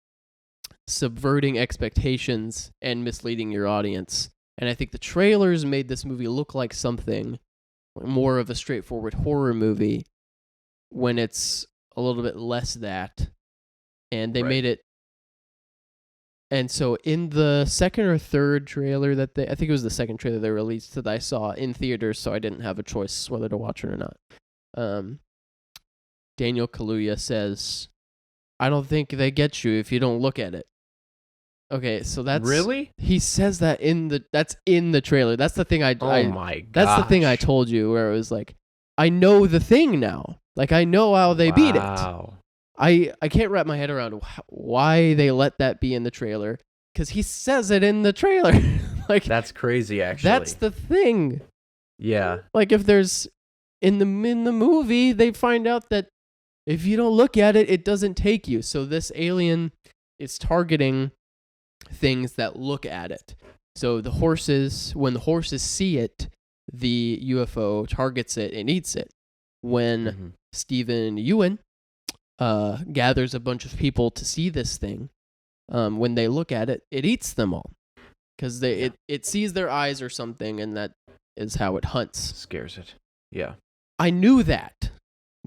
subverting expectations and misleading your audience. And I think the trailers made this movie look like something more of a straightforward horror movie when it's a little bit less that. And they made it. And so in the second or third trailer I think it was the second trailer they released that I saw in theaters, so I didn't have a choice whether to watch it or not. Daniel Kaluuya says, "I don't think they get you if you don't look at it." Okay, so that's really, he says that that's in the trailer. That's the thing my god. That's the thing I told you, where it was like, I know the thing now. Like, I know how they beat it. I can't wrap my head around why they let that be in the trailer, because he says it in the trailer. Like, that's crazy, actually. That's the thing. Yeah. Like, if there's in the movie, they find out that if you don't look at it, it doesn't take you. So this alien is targeting things that look at it. So when the horses see it, the UFO targets it and eats it. When Stephen Ewan gathers a bunch of people to see this thing, when they look at it, it eats them all, because it sees their eyes or something, and that is how it hunts. Scares it. Yeah. I knew that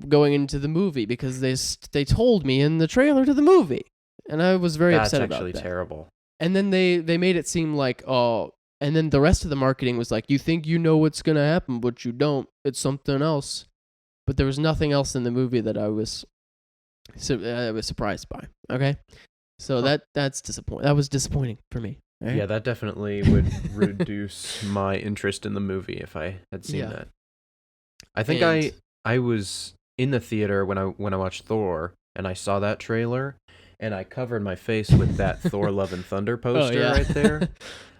going into the movie because they told me in the trailer to the movie, and I was very upset about that. That's actually terrible. And then they made it seem like, and then the rest of the marketing was like, you think you know what's going to happen, but you don't. It's something else. But there was nothing else in the movie that I was surprised by. Okay, so that's disappointing. That was disappointing for me. Right? Yeah, that definitely would reduce my interest in the movie if I had seen that. I think I was in the theater when I watched Thor, and I saw that trailer, and I covered my face with that Thor Love and Thunder poster right there.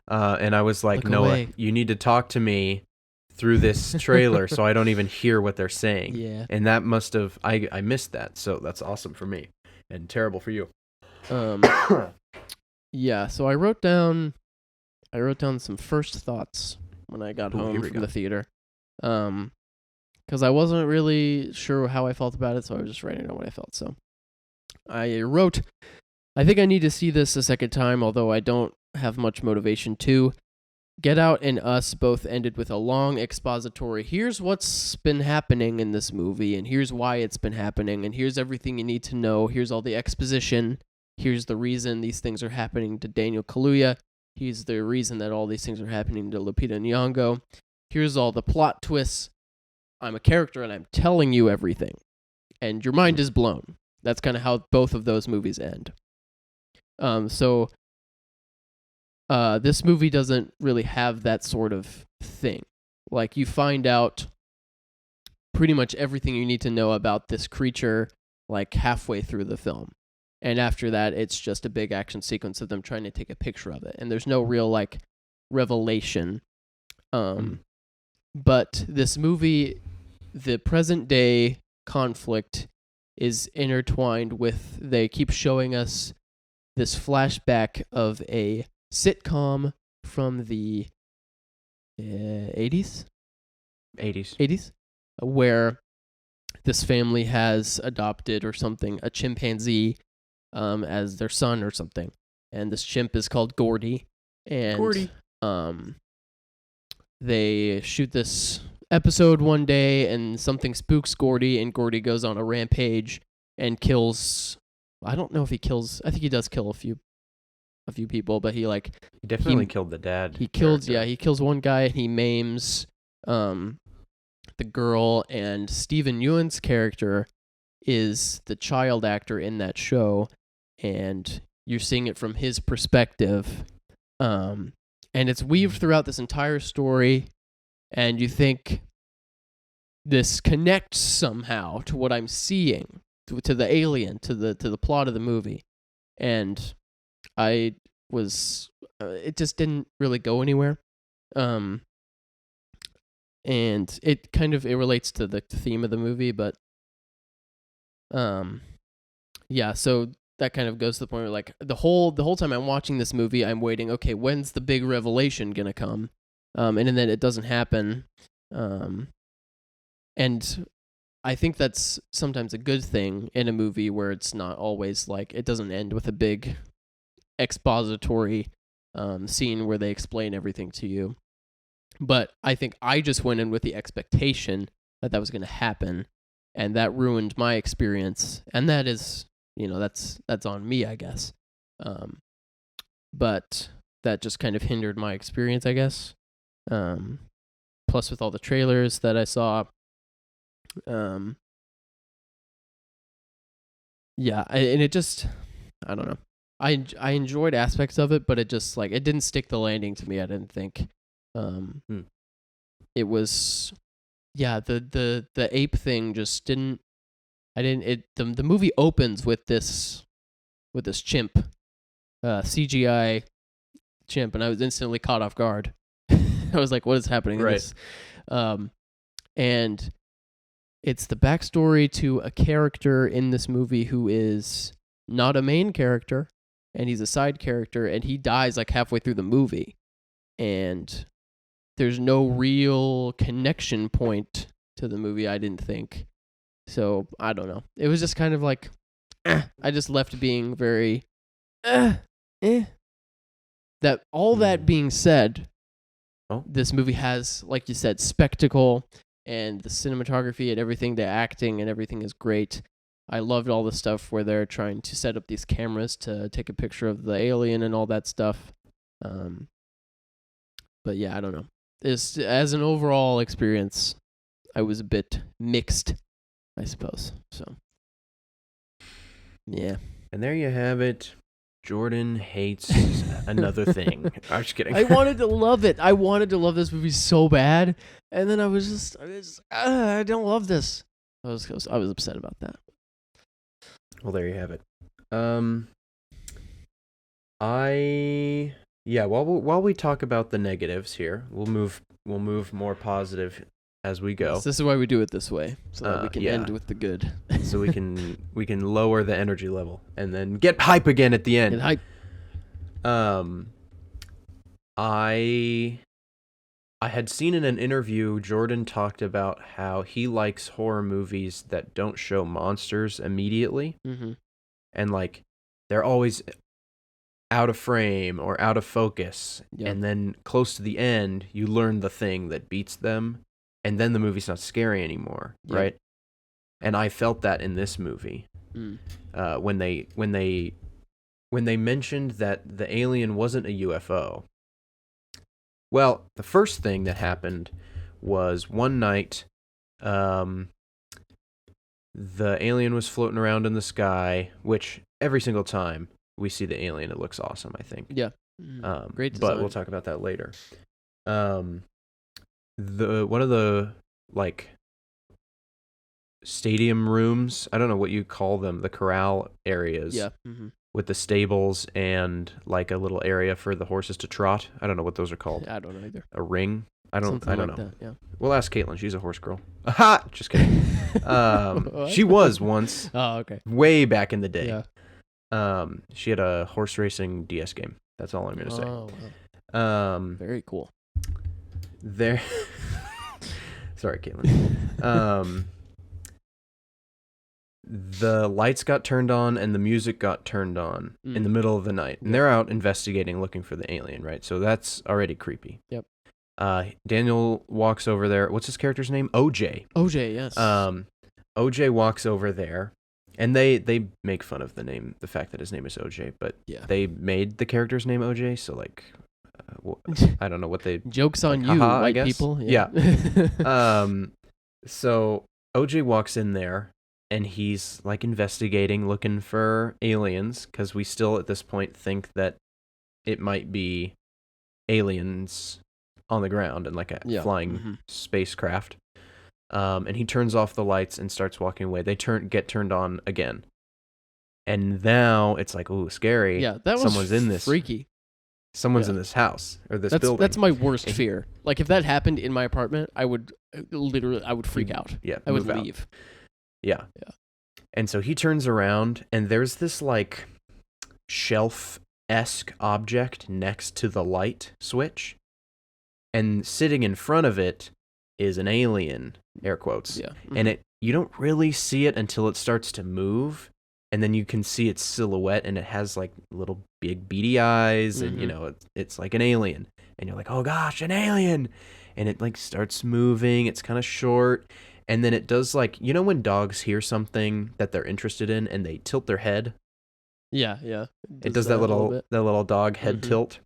And I was like, Look Noah, away. you need to talk to me through this trailer so I don't even hear what they're saying. Yeah. And that must have, I missed that. So that's awesome for me and terrible for you. Yeah, so I wrote down some first thoughts when I got home from the theater. Because I wasn't really sure how I felt about it, so I was just writing down what I felt. So I wrote, I think I need to see this a second time, although I don't have much motivation to. Get Out and Us both ended with a long expository, here's what's been happening in this movie, and here's why it's been happening, and here's everything you need to know, here's all the exposition, here's the reason these things are happening to Daniel Kaluuya, here's the reason that all these things are happening to Lupita Nyong'o, here's all the plot twists, I'm a character and I'm telling you everything, and your mind is blown. That's kind of how both of those movies end. So this movie doesn't really have that sort of thing. Like, you find out pretty much everything you need to know about this creature, like, halfway through the film. And after that, it's just a big action sequence of them trying to take a picture of it. And there's no real, like, revelation. But this movie, the present day conflict is intertwined with, they keep showing us this flashback of a sitcom from the 80s, where this family has adopted or something a chimpanzee as their son or something, and this chimp is called Gordy, and they shoot this episode one day, and something spooks Gordy, and Gordy goes on a rampage and kills. I don't know if he kills. I think he does kill a few people, but he definitely killed the dad. He kills one guy, and he maims the girl, and Steven Yeun's character is the child actor in that show, and you're seeing it from his perspective, and it's weaved throughout this entire story, and you think this connects somehow to what I'm seeing, to the alien, to the plot of the movie, and it just didn't really go anywhere. And it relates to the theme of the movie, but yeah, so that kind of goes to the point where, like, the whole time I'm watching this movie, I'm waiting, okay, when's the big revelation gonna come? And then it doesn't happen. And I think that's sometimes a good thing in a movie where it's not always like, it doesn't end with a big expository scene where they explain everything to you. But I think I just went in with the expectation that was going to happen, and that ruined my experience. And that is, that's on me, I guess. But that just kind of hindered my experience, I guess. Plus, with all the trailers that I saw, yeah, and it just, I don't know. I enjoyed aspects of it, but it just, like, it didn't stick the landing to me, I didn't think. It was, yeah, the ape thing just didn't, the movie opens with this chimp, CGI chimp, and I was instantly caught off guard. I was like, what is happening in this? And it's the backstory to a character in this movie who is not a main character, and he's a side character, and he dies like halfway through the movie. And there's no real connection point to the movie, I didn't think. So, I don't know. It was just kind of like, I just left being very, That all that being said, this movie has, like you said, spectacle, and the cinematography and everything, the acting and everything is great. I loved all the stuff where they're trying to set up these cameras to take a picture of the alien and all that stuff. But yeah, I don't know. As an overall experience, I was a bit mixed, I suppose. So, yeah. And there you have it. Jordan hates another thing. I'm just kidding. I wanted to love it. I wanted to love this movie so bad, and then I was just I don't love this. I was upset about that. Well, there you have it. While we talk about the negatives here, we'll move more positive as we go. Yes, this is why we do it this way, so that we can end with the good. So we can lower the energy level and then get hype again at the end. Get hype. I had seen in an interview Jordan talked about how he likes horror movies that don't show monsters immediately. Mm-hmm. And like they're always out of frame or out of focus. Yep. And then close to the end, you learn the thing that beats them, and then the movie's not scary anymore, yep. Right? And I felt that in this movie. When they mentioned that the alien wasn't a UFO. Well, the first thing that happened was one night, the alien was floating around in the sky, which every single time we see the alien, it looks awesome, I think. Yeah. Great design. But we'll talk about that later. One of the, like, stadium rooms, I don't know what you call them, the corral areas. Yeah. Mm-hmm. With the stables and like a little area for the horses to trot. I don't know what those are called. I don't know either. A ring? I don't know. That, yeah. We'll ask Caitlin. She's a horse girl. Aha! Just kidding. She was once. Oh, okay. Way back in the day. Yeah. She had a horse racing DS game. That's all I'm going to say. Oh, wow. Very cool. Sorry, Caitlin. The lights got turned on and the music got turned on in the middle of the night. And they're out investigating, looking for the alien, right? So that's already creepy. Yep. Daniel walks over there. What's his character's name? OJ. OJ, yes. OJ walks over there, and they make fun of the fact that his name is OJ, but they made the character's name OJ, so like, I don't know what they... Joke's on you, white people. Yeah. So OJ walks in there, and he's like investigating, looking for aliens, because we still at this point think that it might be aliens on the ground and like a flying spacecraft. And he turns off the lights and starts walking away. They get turned on again. And now it's like, ooh, scary. Yeah, that was someone's in this freaky. Someone's in this house or this building. That's my worst fear. Like if that happened in my apartment, I would freak out. Yeah, I would leave. Yeah. And so he turns around, and there's this, like, shelf-esque object next to the light switch. And sitting in front of it is an alien, air quotes. Yeah. Mm-hmm. And you don't really see it until it starts to move, and then you can see its silhouette, and it has, like, little big beady eyes, and, you know, it's like an alien. And you're like, oh, gosh, an alien! And it, like, starts moving. It's kind of short. And then it does, like, you know when dogs hear something that they're interested in and they tilt their head? Yeah, yeah. It does that little dog head tilt.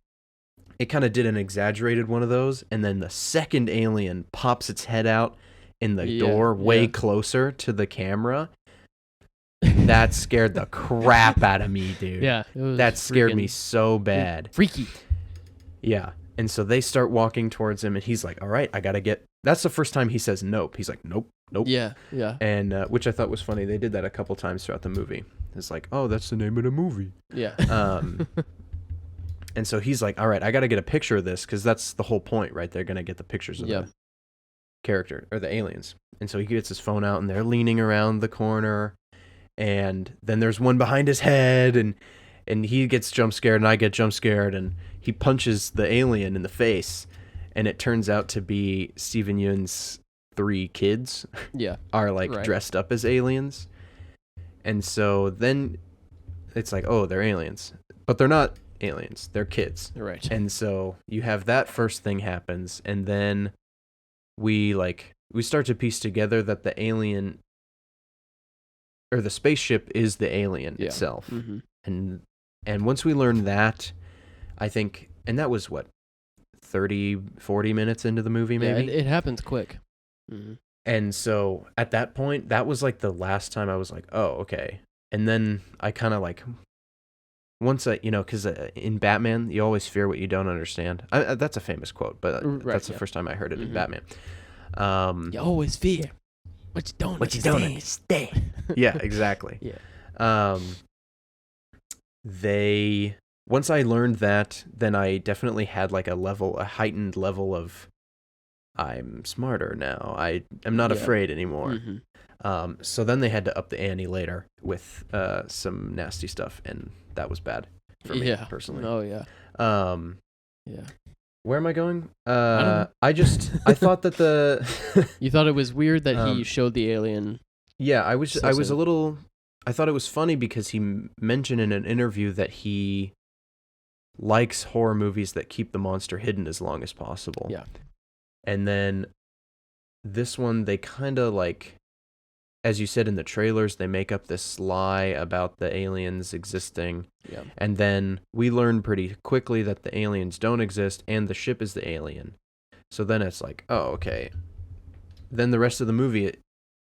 It kind of did an exaggerated one of those, and then the second alien pops its head out in the door way closer to the camera. That scared the crap out of me, dude. Yeah. That scared me so bad. Freaky. Yeah. And so they start walking towards him, and he's like, all right, I got to get... That's the first time he says nope. He's like, nope. Yeah, yeah. And which I thought was funny. They did that a couple times throughout the movie. It's like, oh, that's the name of the movie. Yeah. And so he's like, all right, I got to get a picture of this, because that's the whole point, right? They're going to get the pictures of the character, or the aliens. And so he gets his phone out, and they're leaning around the corner, and then there's one behind his head, and he gets jump scared, and I get jump scared, and he punches the alien in the face, and it turns out to be Steven Yeun's 3 kids are like dressed up as aliens. And so then it's like, oh, they're aliens. But they're not aliens. They're kids. Right. And so you have that first thing happens, and then we start to piece together that the alien or the spaceship is the alien itself. Mm-hmm. And once we learn that, I think, and that was what, 30-40 minutes into the movie, maybe? Yeah, it happens quick. Mm-hmm. And so at that point, that was like the last time I was like, oh, okay. And then I kind of like, once I, because in Batman, you always fear what you don't understand. That's a famous quote, but that's the first time I heard it in Batman. You always fear What you don't What you don't understand. Yeah, exactly. Yeah. Once I learned that, then I definitely had like a heightened level of I'm smarter now. I'm not afraid anymore. Mm-hmm. So then they had to up the ante later with some nasty stuff, and that was bad for me personally. Oh yeah. Yeah. Where am I going? I thought that you thought it was weird that he showed the alien. Yeah, I thought it was funny because he mentioned in an interview that he likes horror movies that keep the monster hidden as long as possible. Yeah. And then this one, they kind of like, as you said in the trailers, they make up this lie about the aliens existing. Yeah. And then we learn pretty quickly that the aliens don't exist and the ship is the alien. So then it's like, oh, okay. Then the rest of the movie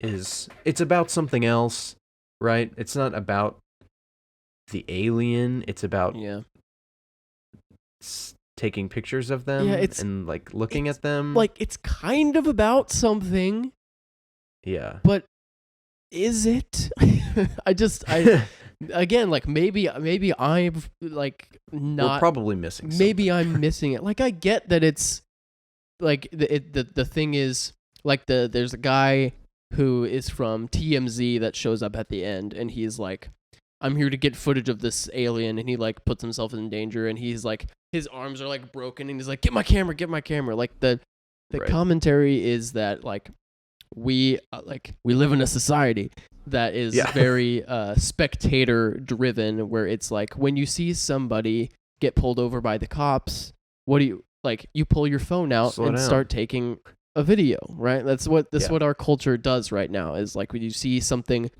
it's about something else, right? It's not about the alien. It's about taking pictures of them and like looking at them. Like it's kind of about something. Yeah. But is it? Again, like maybe I'm like not. We're probably missing something. Maybe I'm missing it. Like I get that it's like the thing is like there's a guy who is from TMZ that shows up at the end, and he's like, I'm here to get footage of this alien, and he like puts himself in danger, and he's like, his arms are like broken, and he's like, get my camera. Like the commentary is that like we live in a society that is very spectator driven, where it's like when you see somebody get pulled over by the cops, what do you like? You pull your phone out and start taking a video, right? That's what our culture does right now. Is like when you see something,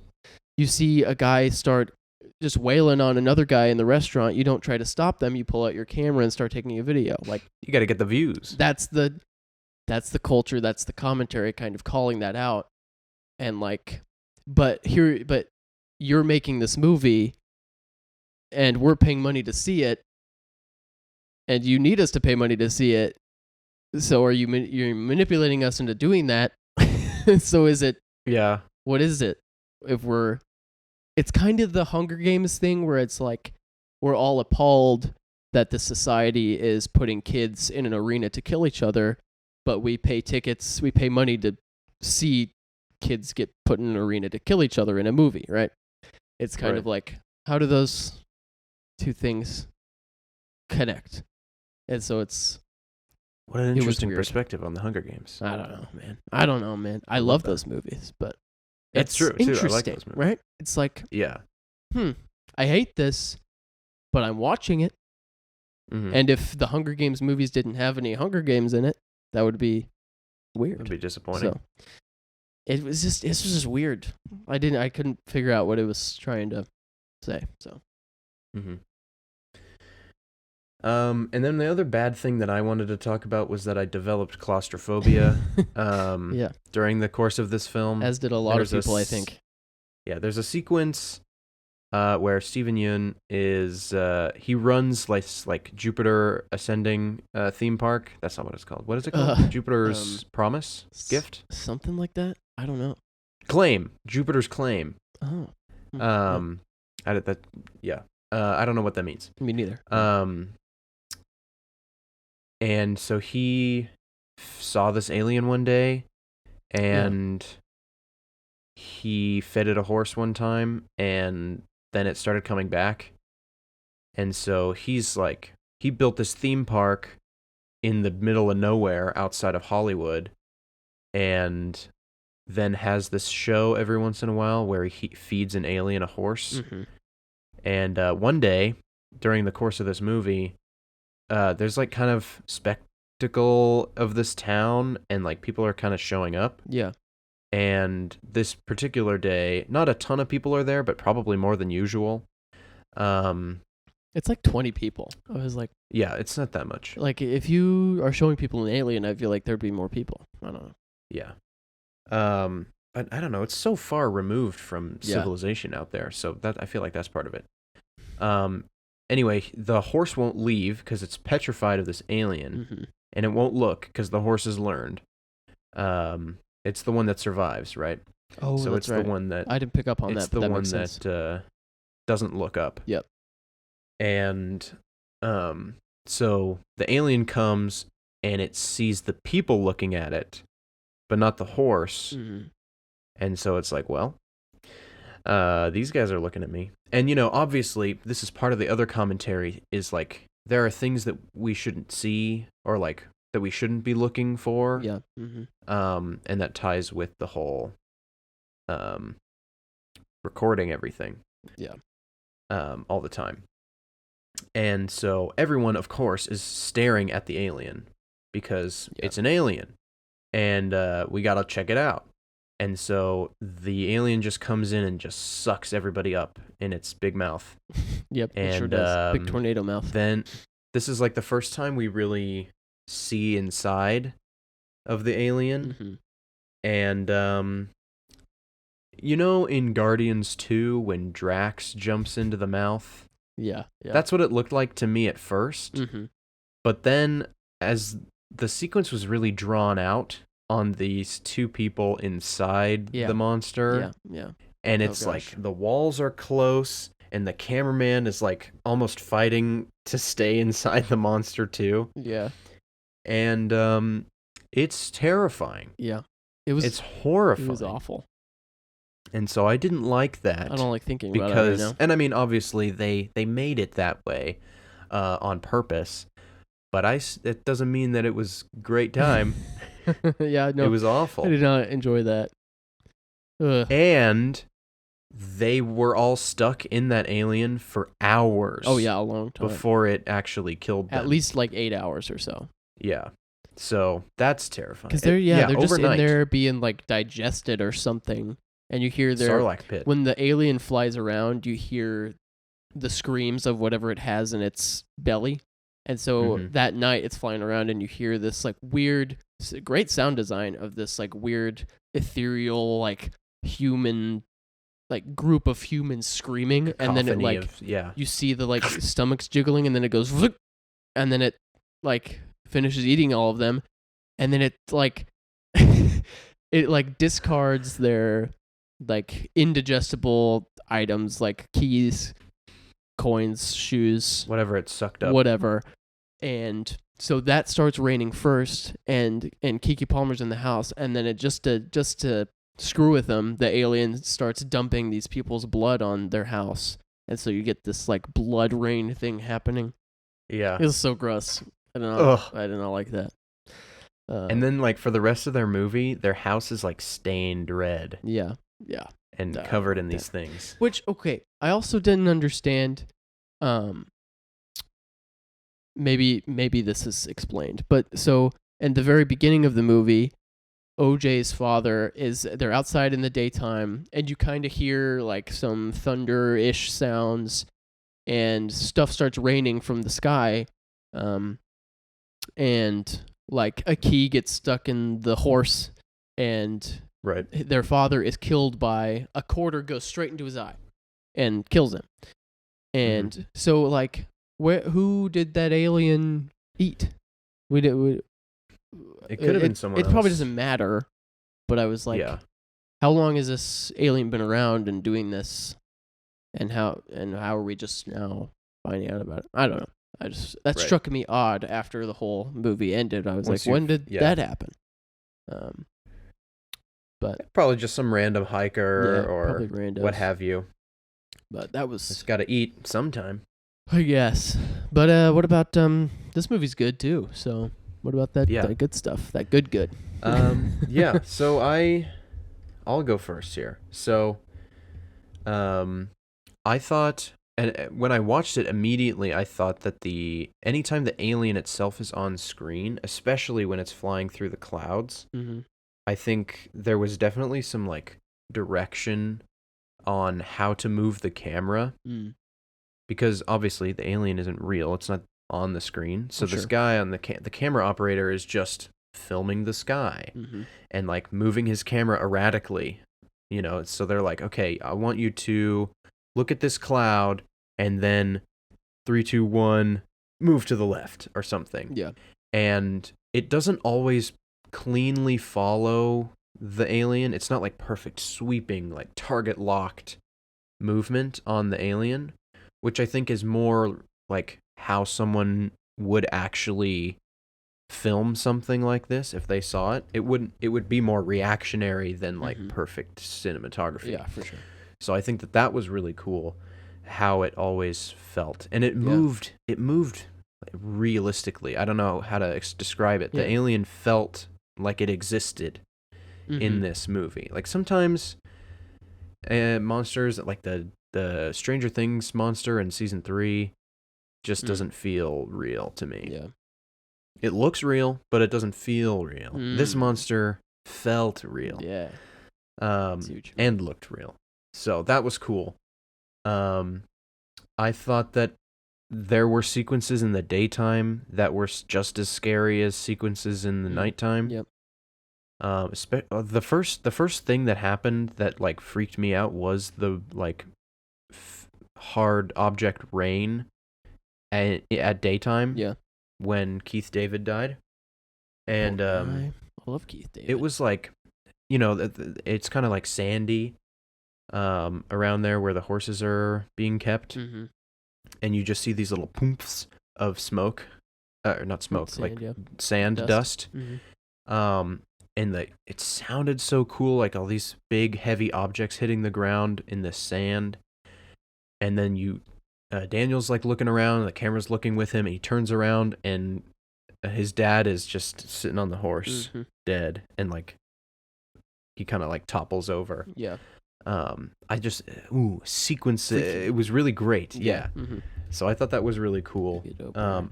you see a guy start just wailing on another guy in the restaurant, you don't try to stop them, you pull out your camera and start taking a video. Like you got to get the views. That's the culture, that's the commentary kind of calling that out. And like but you're making this movie and we're paying money to see it, and you need us to pay money to see it. So you're manipulating us into doing that? So is it? Yeah. What is it? It's kind of the Hunger Games thing where it's like we're all appalled that the society is putting kids in an arena to kill each other, but we pay tickets, we pay money to see kids get put in an arena to kill each other in a movie, right? It's kind of like, how do those two things connect? And so it's... What an interesting perspective on the Hunger Games. I don't know, man. I love those movies, but it's true, too. I like those movies. Right? It's like, I hate this, but I'm watching it. Mm-hmm. And if the Hunger Games movies didn't have any Hunger Games in it, that would be weird. It would be disappointing. So, it was just weird. I couldn't figure out what it was trying to say. So. Mm-hmm. And then the other bad thing that I wanted to talk about was that I developed claustrophobia during the course of this film. As did a lot of people, I think. Yeah, there's a sequence where Steven Yeun is he runs like Jupiter Ascending theme park. That's not what it's called. What is it called? Jupiter's Promise? Gift? Something like that? I don't know. Claim. Jupiter's Claim. Oh. I don't know what that means. Me neither. And so he saw this alien one day, and he fed it a horse one time, and then it started coming back. And so he's like, he built this theme park in the middle of nowhere outside of Hollywood, and then has this show every once in a while where he feeds an alien a horse. Mm-hmm. And one day, during the course of this movie, there's like kind of spectacle of this town, and like people are kind of showing up. Yeah. And this particular day, not a ton of people are there, but probably more than usual. It's like 20 people. I was like, yeah, it's not that much. Like if you are showing people an alien, I feel like there'd be more people. I don't know. Yeah. But I don't know. It's so far removed from civilization out there, so that I feel like that's part of it. Anyway, the horse won't leave because it's petrified of this alien, mm-hmm. and it won't look because the horse has learned. It's the one that survives, right? Oh, so that's it's right. the one that I didn't pick up on that. it's the that one makes sense. that doesn't look up. Yep. And so the alien comes and it sees the people looking at it, but not the horse. Mm-hmm. And so it's like, well, these guys are looking at me. And, obviously, this is part of the other commentary is, like, there are things that we shouldn't see or, like, that we shouldn't be looking for. Yeah. Mm-hmm. And that ties with the whole recording everything. Yeah. All the time. And so everyone, of course, is staring at the alien because it's an alien. And we got to check it out. And so the alien just comes in and just sucks everybody up in its big mouth. Yep, and, it sure does. Big tornado mouth. Then this is like the first time we really see inside of the alien. Mm-hmm. And, in Guardians 2 when Drax jumps into the mouth? Yeah. That's what it looked like to me at first. Mm-hmm. But then as the sequence was really drawn out on these two people inside the monster. Yeah. And it's like the walls are close and the cameraman is like almost fighting to stay inside the monster too. Yeah. And it's terrifying. Yeah. It's horrifying. It was awful. And so I didn't like that. I don't like thinking about it right now. And I mean, obviously they made it that way on purpose, but it doesn't mean that it was great time. Yeah, no. It was awful. I did not enjoy that. Ugh. And they were all stuck in that alien for hours. Oh, yeah, a long time. Before it actually killed them. At least like 8 hours or so. Yeah. So that's terrifying. Because they're just overnight. in there being like digested or something. And you hear Sarlacc pit. When the alien flies around, you hear the screams of whatever it has in its belly. And so that night it's flying around and you hear this like weird, great sound design of this like weird, ethereal, like human, like group of humans screaming. And then it like, you see the like stomachs jiggling and then it goes, and then it like finishes eating all of them. And then it like, it like discards their like indigestible items like keys, coins, shoes, whatever it sucked up, and so that starts raining first, and Keke Palmer's in the house, and then it just to screw with them, the alien starts dumping these people's blood on their house, and so you get this like blood rain thing happening. Yeah, it was so gross. I don't know. I did not like that. And then like for the rest of their movie, their house is like stained red. Yeah. And covered in these things. Which, okay, I also didn't understand. Maybe this is explained, but so in the very beginning of the movie, OJ's father they're outside in the daytime, and you kind of hear like some thunder-ish sounds, and stuff starts raining from the sky, and like a key gets stuck in the horse, and their father is killed by a quarter goes straight into his eye and kills him. And so like who did that alien eat? It could have been someone else. It probably doesn't matter, but I was like, how long has this alien been around and doing this? And how are we just now finding out about it? I don't know. That struck me odd after the whole movie ended. I was when did that happen? But probably just some random hiker or what have you. But that was just got to eat sometime. I guess. But what about this movie's good too. So what about that good stuff? That good. Yeah. So I'll go first here. So I thought, and when I watched it immediately, I thought that anytime the alien itself is on screen, especially when it's flying through the clouds, I think there was definitely some like direction on how to move the camera, because obviously the alien isn't real; it's not on the screen. So this guy on the camera operator is just filming the sky and like moving his camera erratically, So they're like, okay, I want you to look at this cloud and then 3, 2, 1, move to the left or something. Yeah, and it doesn't always cleanly follow the alien. It's not like perfect sweeping, like target locked movement on the alien, which I think is more like how someone would actually film something like this if they saw it. It would be more reactionary than like perfect cinematography. Yeah, for sure. So I think that was really cool how it always felt, and it moved realistically. I don't know how to describe it. The alien felt like it existed in this movie. Like sometimes monsters, like the Stranger Things monster in season 3 just doesn't feel real to me. Yeah. It looks real, but it doesn't feel real. This monster felt real. Yeah. And looked real. So that was cool. I thought that there were sequences in the daytime that were just as scary as sequences in the nighttime. Yep. The first thing that happened that like freaked me out was the like hard object rain at daytime. Yeah. When Keith David died, and I love Keith David. It was like, it's kind of like sandy, around there where the horses are being kept, and you just see these little poofs of smoke, not smoke, sand dust. And it sounded so cool, like all these big heavy objects hitting the ground in the sand, and then Daniel's like looking around, the camera's looking with him, and he turns around and his dad is just sitting on the horse, dead, and like he kind of like topples over. Yeah. Sequence. It was really great. Yeah. So I thought that was really cool.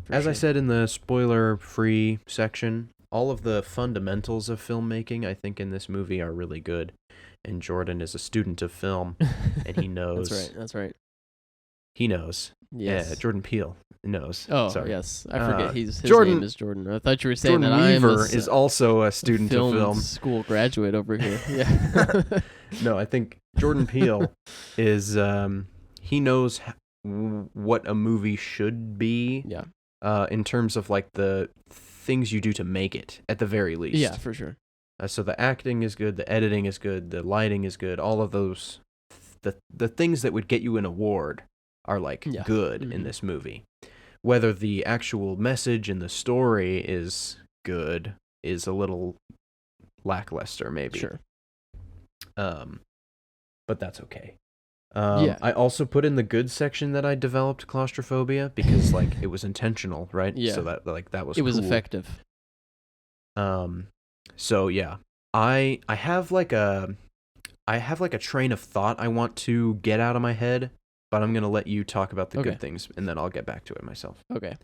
As I said in the spoiler-free section, all of the fundamentals of filmmaking, I think, in this movie are really good. And Jordan is a student of film, and he knows. That's right. He knows. Yes. Yeah, Jordan Peele knows. Oh, sorry. Yes. I forget. His Jordan, name is Jordan. I thought you were saying Jordan that Weaver I am is also a student of film school graduate over here. Yeah. No, I think Jordan Peele is. He knows what a movie should be. Yeah. In terms of like the things you do to make it, at the very least. Yeah, for sure. So the acting is good, the editing is good, the lighting is good. All of those, the things that would get you an award are like good in this movie. Whether the actual message and the story is good is a little lackluster, maybe. Sure. But that's okay. I also put in the good section that I developed claustrophobia because like it was intentional, right? Yeah. So that was it was cool. effective. So yeah, I have like a train of thought I want to get out of my head, but I'm gonna let you talk about the good things, and then I'll get back to it myself. Okay.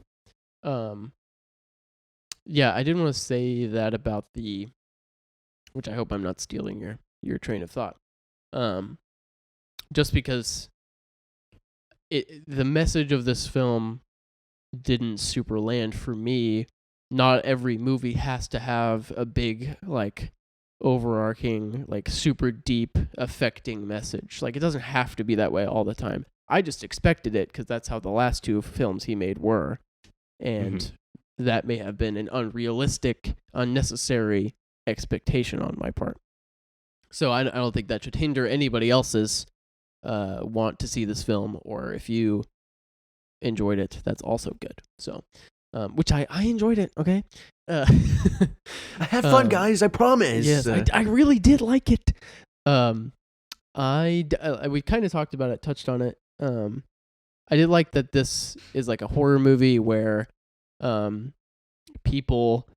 Yeah, I didn't want to say that about which I hope I'm not stealing your train of thought. Just because the message of this film didn't super land for me. Not every movie has to have a big, like, overarching, like, super deep, affecting message. Like, it doesn't have to be that way all the time. I just expected it because that's how the last 2 films he made were. And that may have been an unrealistic, unnecessary expectation on my part. So I don't think that should hinder anybody else's want to see this film, or if you enjoyed it, that's also good. So, which I enjoyed it. Okay, I had fun, guys. I promise. Yes, I really did like it. We kind of talked about it, touched on it. I did like that this is like a horror movie where people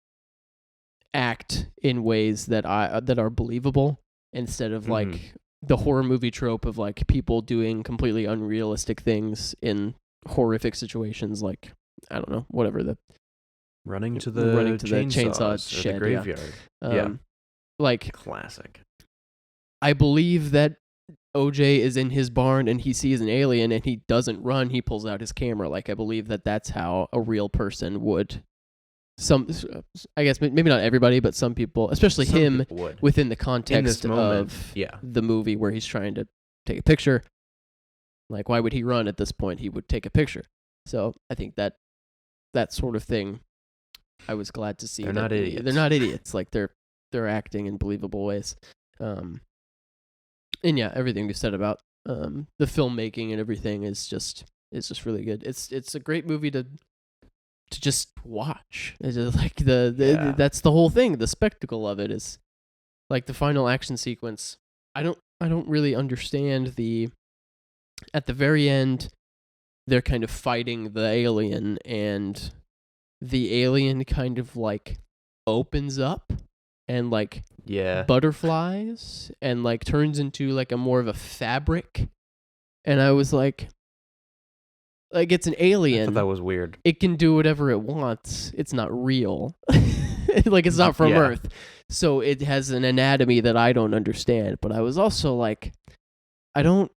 act in ways that are believable instead of like the horror movie trope of like people doing completely unrealistic things in horrific situations, like I don't know, whatever, the running to the chainsaw shed, the graveyard. Like classic. I believe that OJ is in his barn and he sees an alien and he doesn't run, he pulls out his camera. Like I believe that that's how a real person would. I guess maybe not everybody, but some people, especially him, within the context of the movie where he's trying to take a picture. Like, why would he run at this point? He would take a picture. So I think that sort of thing, I was glad to see. They're not idiots. They're not idiots. Like they're they're acting in believable ways. And yeah, everything you said about the filmmaking and everything is just really good. It's a great movie to just watch. It's just like that's the whole thing. The spectacle of it is like the final action sequence. I don't really understand at the very end, they're kind of fighting the alien, and the alien kind of like opens up and like butterflies and like turns into like a more of a fabric. And I was like it's an alien. I thought that was weird. It can do whatever it wants. It's not real. Like it's not from Earth. So it has an anatomy that I don't understand. But I was also like, I don't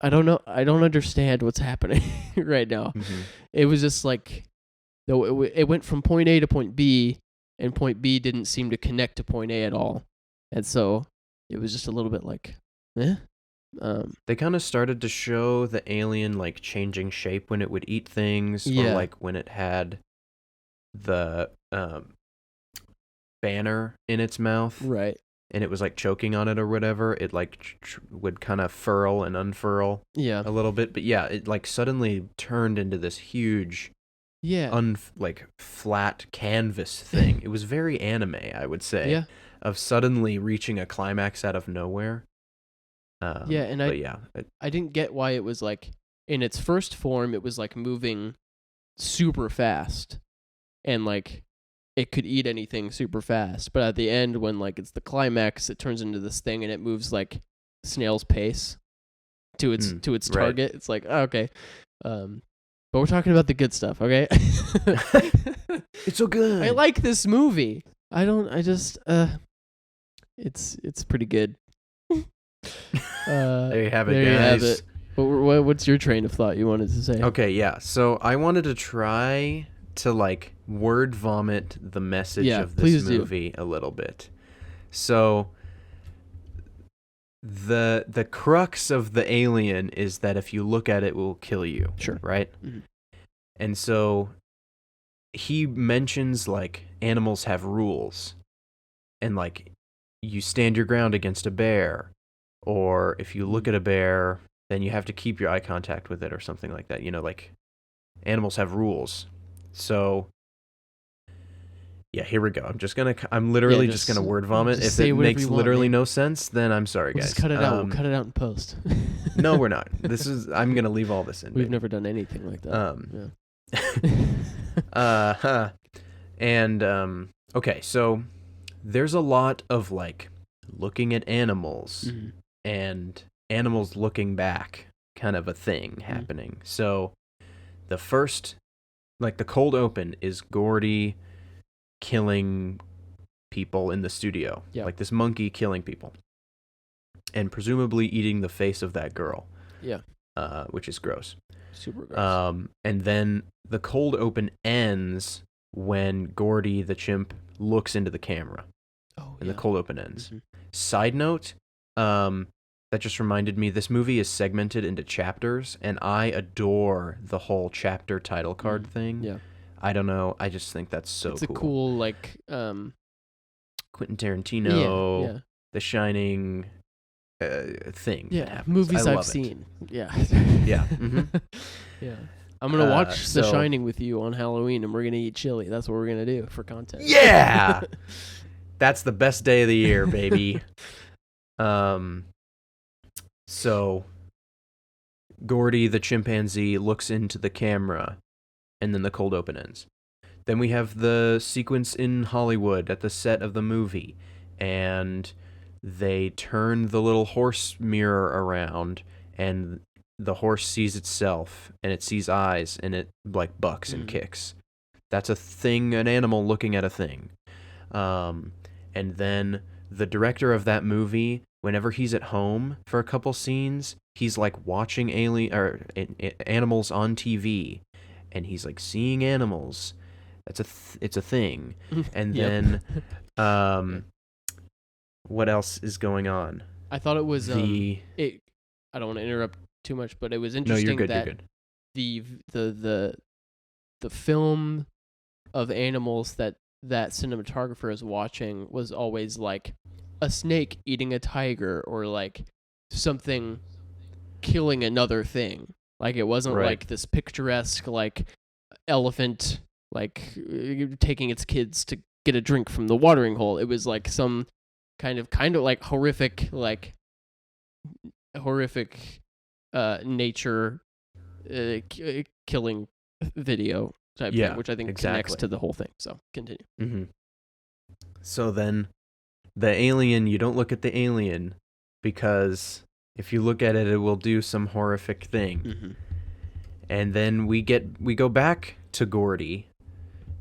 know. I don't understand what's happening right now. Mm-hmm. It was just like, it went from point A to point B, and point B didn't seem to connect to point A at all. And so it was just a little bit like, eh. They kind of started to show the alien like changing shape when it would eat things, or like when it had the banner in its mouth, right? And it was like choking on it or whatever. It like would kind of furl and unfurl, a little bit. But yeah, it like suddenly turned into this huge, like flat canvas thing. It was very anime, I would say, of suddenly reaching a climax out of nowhere. I didn't get why it was like in its first form, it was like moving super fast and like it could eat anything super fast. But at the end, when like it's the climax, it turns into this thing and it moves like snail's pace to its target. Right. It's like, oh, okay. But we're talking about the good stuff, okay? It's so good. I like this movie. It's pretty good. There you have it, there guys. You have it. What's your train of thought you wanted to say? Okay, yeah. So I wanted to try to like word vomit the message of this movie a little bit. So the crux of the alien is that if you look at it, it will kill you. Sure. Right? Mm-hmm. And so he mentions like animals have rules, and like you stand your ground against a bear, or if you look at a bear, then you have to keep your eye contact with it or something like that. You know, like animals have rules. So yeah, here we go. I'm literally just gonna word vomit. If it makes literally no sense, then I'm sorry, guys. Just cut it out. We'll cut it out in post. No, we're not. I'm gonna leave all this in. We've never done anything like that. Okay, so there's a lot of like looking at animals and animals looking back kind of a thing happening. So the first, like the cold open is Gordy killing people in the studio. Like this monkey killing people. And presumably eating the face of that girl. Which is gross. Super gross. And then the cold open ends when Gordy the chimp looks into the camera. And the cold open ends. Mm-hmm. Side note, that just reminded me, this movie is segmented into chapters, and I adore the whole chapter title card thing. Yeah. I don't know. I just think that's so cool. It's a cool, like... Quentin Tarantino, The Shining thing. Yeah, movies I've seen. Yeah. Yeah. Mm-hmm. Yeah. I'm going to watch The Shining with you on Halloween, and we're going to eat chili. That's what we're going to do for content. Yeah! That's the best day of the year, baby. So Gordy the chimpanzee looks into the camera, and then the cold open ends. Then we have the sequence in Hollywood at the set of the movie, and they turn the little horse mirror around, and the horse sees itself, and it sees eyes, and it like bucks and kicks. That's a thing, an animal looking at a thing. And then the director of that movie, whenever he's at home for a couple scenes, he's like watching animals on TV, and he's like seeing animals. It's a thing. And then, what else is going on? I thought it was I don't want to interrupt too much, but it was interesting. No, you're good. That you're good. the film of animals that that cinematographer is watching was always like a snake eating a tiger or like something killing another thing. Like it wasn't like this picturesque like elephant like taking its kids to get a drink from the watering hole. It was like some kind of like horrific nature killing video type thing, which I think connects to the whole thing. So continue. Mm-hmm. So then the alien, you don't look at the alien because if you look at it, it will do some horrific thing. Mm-hmm. And then we go back to Gordy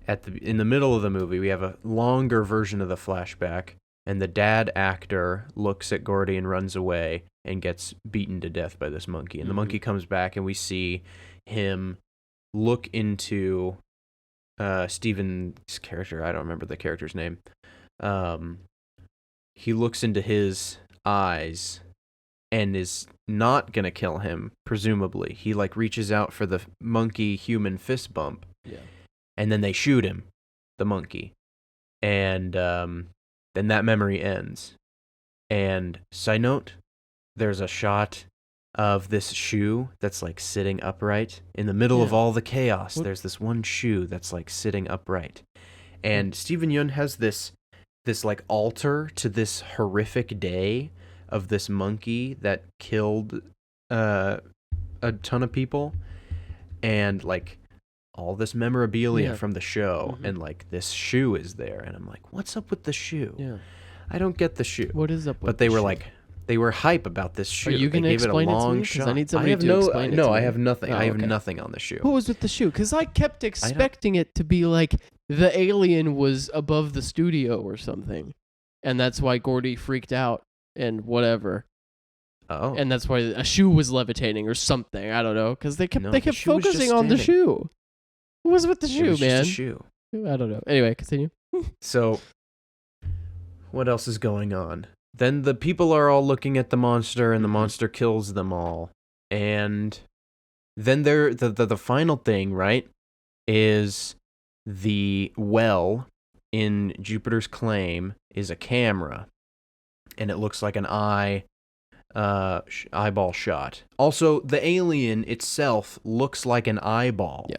in the middle of the movie. We have a longer version of the flashback, and the dad actor looks at Gordy and runs away and gets beaten to death by this monkey. And the monkey comes back, and we see him look into Steven's character. I don't remember the character's name. He looks into his eyes and is not gonna kill him, presumably. He like reaches out for the monkey human fist bump. Yeah. And then they shoot him, the monkey. And then that memory ends. And side note, there's a shot of this shoe that's like sitting upright in the middle of all the chaos. What? There's this one shoe that's like sitting upright. And Steven Yeun has this like altar to this horrific day of this monkey that killed a ton of people, and like all this memorabilia from the show, and like this shoe is there, and I'm like, what's up with the shoe? Yeah, I don't get the shoe. What is up with? But they were shoe? Like, they were hype about this shoe. Are you gonna explain it to me? Because I need somebody to explain it to me. No, I have nothing. Oh, I have nothing on the shoe. What was with the shoe? Because I kept expecting it to be like the alien was above the studio or something, and that's why Gordy freaked out and whatever. Oh. And that's why a shoe was levitating or something. I don't know, because they kept focusing on the shoe. What was with the shoe, man? Just a shoe. I don't know. Anyway, continue. So, what else is going on? Then the people are all looking at the monster, and the monster kills them all. And then the final thing, right, is the well in Jupiter's Claim is a camera, and it looks like an eyeball shot. Also, the alien itself looks like an eyeball. Yeah.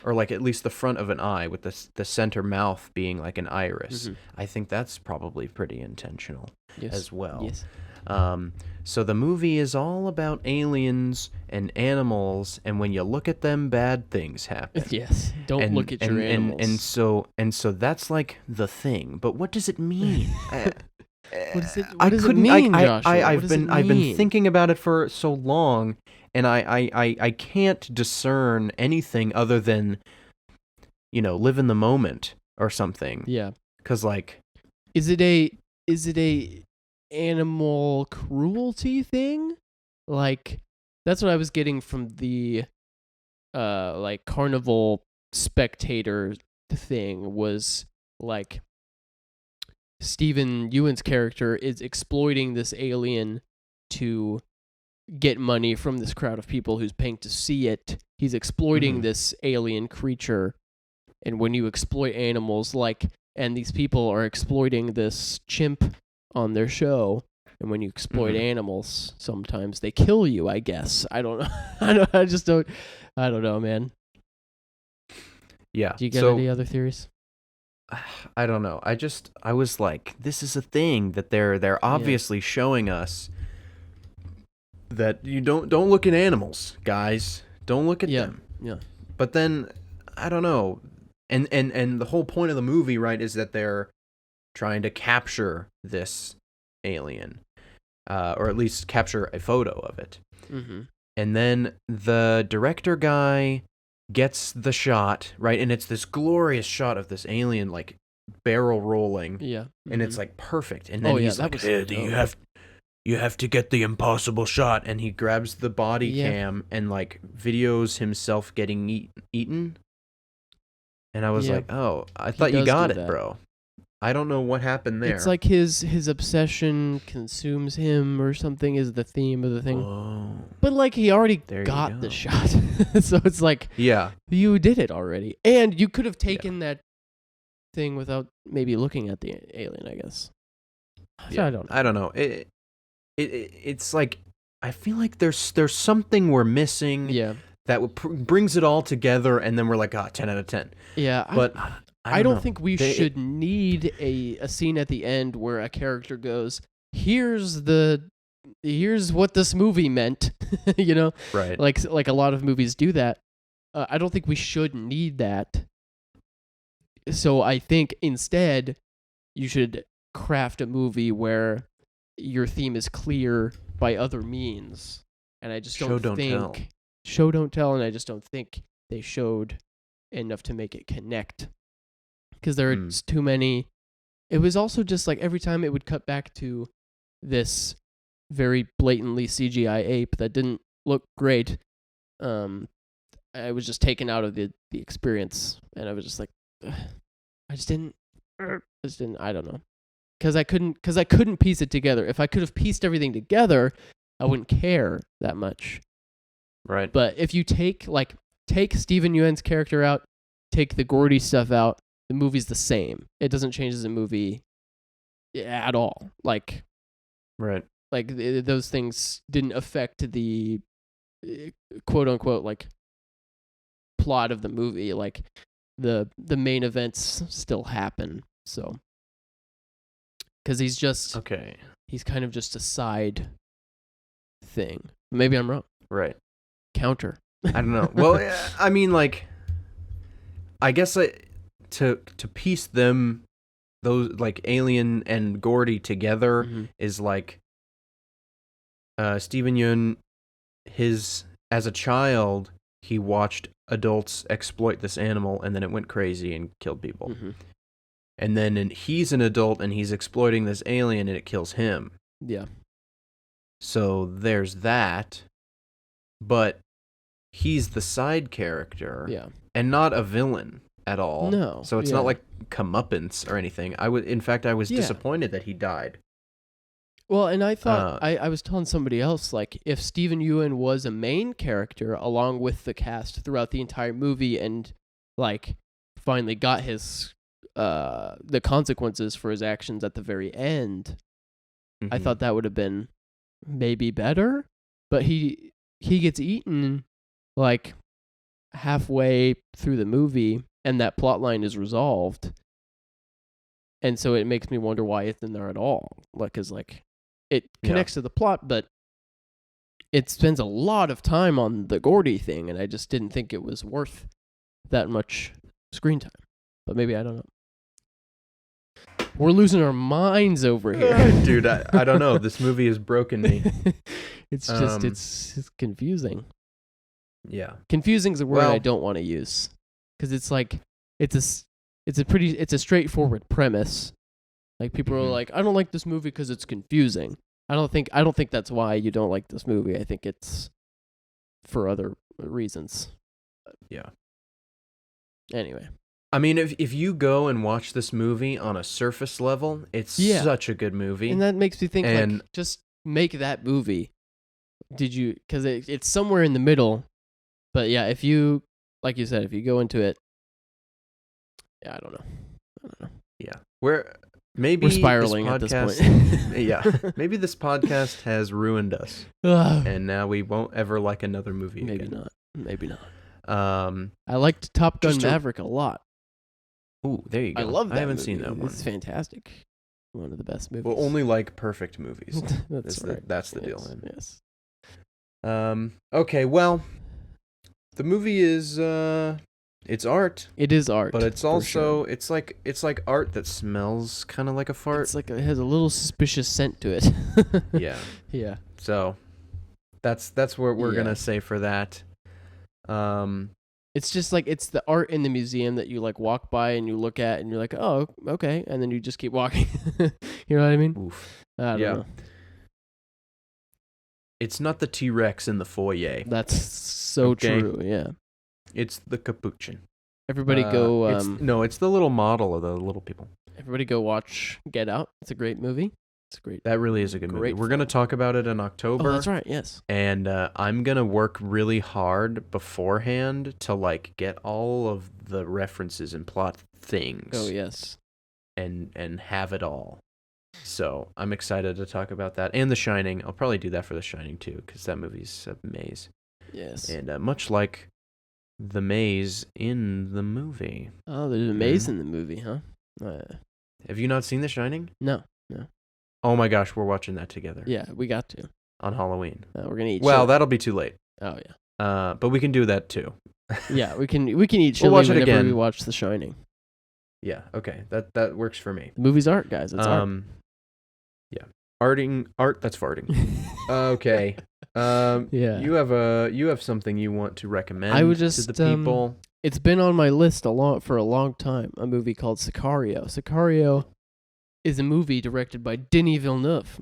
Or like at least the front of an eye, with the center mouth being like an iris. I think that's probably pretty intentional as well. Yes. So the movie is all about aliens and animals, and when you look at them, bad things happen. Yes. Don't look at your animals. And so that's like the thing. But what does it mean? What does it mean, Joshua? I've been thinking about it for so long, and I can't discern anything other than, live in the moment or something. Yeah. Because like, is it a animal cruelty thing? Like, that's what I was getting from the like carnival spectator thing, was like Steven Yeun's character is exploiting this alien to get money from this crowd of people who's paying to see it. He's exploiting this alien creature, and when you exploit animals, and these people are exploiting this chimp on their show, and when you exploit animals, sometimes they kill you, I guess. I don't know. I don't know, man. Yeah. Do you get any other theories? I don't know. I was like, this is a thing that they're obviously showing us, that you don't look at animals, guys. Don't look at them. Yeah. But then I don't know. And the whole point of the movie, right, is that they're trying to capture this alien, or at least capture a photo of it. And then the director guy gets the shot, right, and it's this glorious shot of this alien like barrel rolling. Yeah. And it's like perfect. And then he's like, hey, you have to get the impossible shot, and he grabs the body cam and like videos himself getting eaten. And I was like, oh, I thought you got it, bro. I don't know what happened there. It's like his obsession consumes him or something is the theme of the thing. Whoa. But like he already got the shot. So it's like, you did it already. And you could have taken that thing without maybe looking at the alien, I guess. Yeah, I don't know. It's like I feel like there's something we're missing. Yeah. That brings it all together, and then we're like, 10 out of 10. Yeah, but I don't think we should need a scene at the end where a character goes, here's what this movie meant, you know? Right. Like a lot of movies do that. I don't think we should need that. So I think instead you should craft a movie where your theme is clear by other means. And I just don't think show don't tell, and I just don't think they showed enough to make it connect, because there are too many. It was also just like every time it would cut back to this very blatantly CGI ape that didn't look great. I was just taken out of the experience, and I was just like, I didn't. I don't know, because I couldn't piece it together. If I could have pieced everything together, I wouldn't care that much. Right. But if you take Steven Yeun's character out, take the Gordy stuff out, the movie's the same. It doesn't change as a movie at all. Like, right. Like those things didn't affect the quote unquote like plot of the movie. Like the main events still happen. So, because he's kind of just a side thing. Maybe I'm wrong. Right. Counter. I don't know. Well, I mean, like, I guess to piece them, those like Alien and Gordy together is like Steven Yeun. As a child, he watched adults exploit this animal, and then it went crazy and killed people. And then he's an adult and he's exploiting this alien, and it kills him. Yeah. So there's that. But he's the side character, and not a villain at all. No, so it's not like comeuppance or anything. I was disappointed that he died. Well, and I thought I was telling somebody else, like, if Steven Yeun was a main character along with the cast throughout the entire movie, and like finally got his the consequences for his actions at the very end, I thought that would have been maybe better. But he gets eaten like halfway through the movie, and that plot line is resolved. And so it makes me wonder why it's in there at all. Like, 'cause like it connects to the plot, but it spends a lot of time on the Gordy thing, and I just didn't think it was worth that much screen time. But maybe I don't know. We're losing our minds over here. Dude, I don't know. This movie has broken me. It's just, it's confusing. Yeah. Confusing is a word I don't want to use. Because it's like, it's a straightforward premise. Like, people are like, I don't like this movie because it's confusing. I don't think that's why you don't like this movie. I think it's for other reasons. Yeah. Anyway. I mean, if you go and watch this movie on a surface level, it's such a good movie. And that makes me think, like, just make that movie. Because it's somewhere in the middle. But yeah, if you, like you said, if you go into it, I don't know. Yeah. We're spiraling at this point. Yeah. Maybe this podcast has ruined us. And now we won't ever like another movie again. Maybe not. I liked Top Gun Maverick a lot. Ooh, there you go. I love that. I haven't movie. seen that one. It's fantastic. One of the best movies. Well, only like perfect movies. That's right. That's the deal. Yes. Okay, well, the movie is it's art. It is art. But it's also it's like art that smells kind of like a fart. It's like it has a little suspicious scent to it. Yeah. Yeah. So that's what we're going to say for that. It's just like, it's the art in the museum that you like walk by and you look at and you're like, oh, okay, and then you just keep walking. You know what I mean? Oof. I don't know. It's not the T-Rex in the foyer. That's so true. Yeah. It's the capuchin. Everybody go. It's the little model of the little people. Everybody go watch Get Out. It's a great movie. It's great. That really is a good movie. We're going to talk about it in October. Oh, that's right. Yes. And I'm going to work really hard beforehand to like get all of the references and plot things. Oh yes. And have it all. So I'm excited to talk about that. And The Shining. I'll probably do that for The Shining too, because that movie's a maze. Yes. And much like the maze in the movie. Oh, there's a maze in the movie, huh? Have you not seen The Shining? No. Oh my gosh, we're watching that together. Yeah, we got to. On Halloween. We're gonna eat. Well, that'll be too late. Oh yeah. But we can do that too. Yeah, we can eat chili We'll watch it whenever again. we watch The Shining. Yeah, okay. That works for me. The movie's art, guys. It's art. Yeah. Art that's farting. Okay. Yeah. You have something you want to recommend I would just, to the people. It's been on my list for a long time. A movie called Sicario. Sicario is a movie directed by Denis Villeneuve,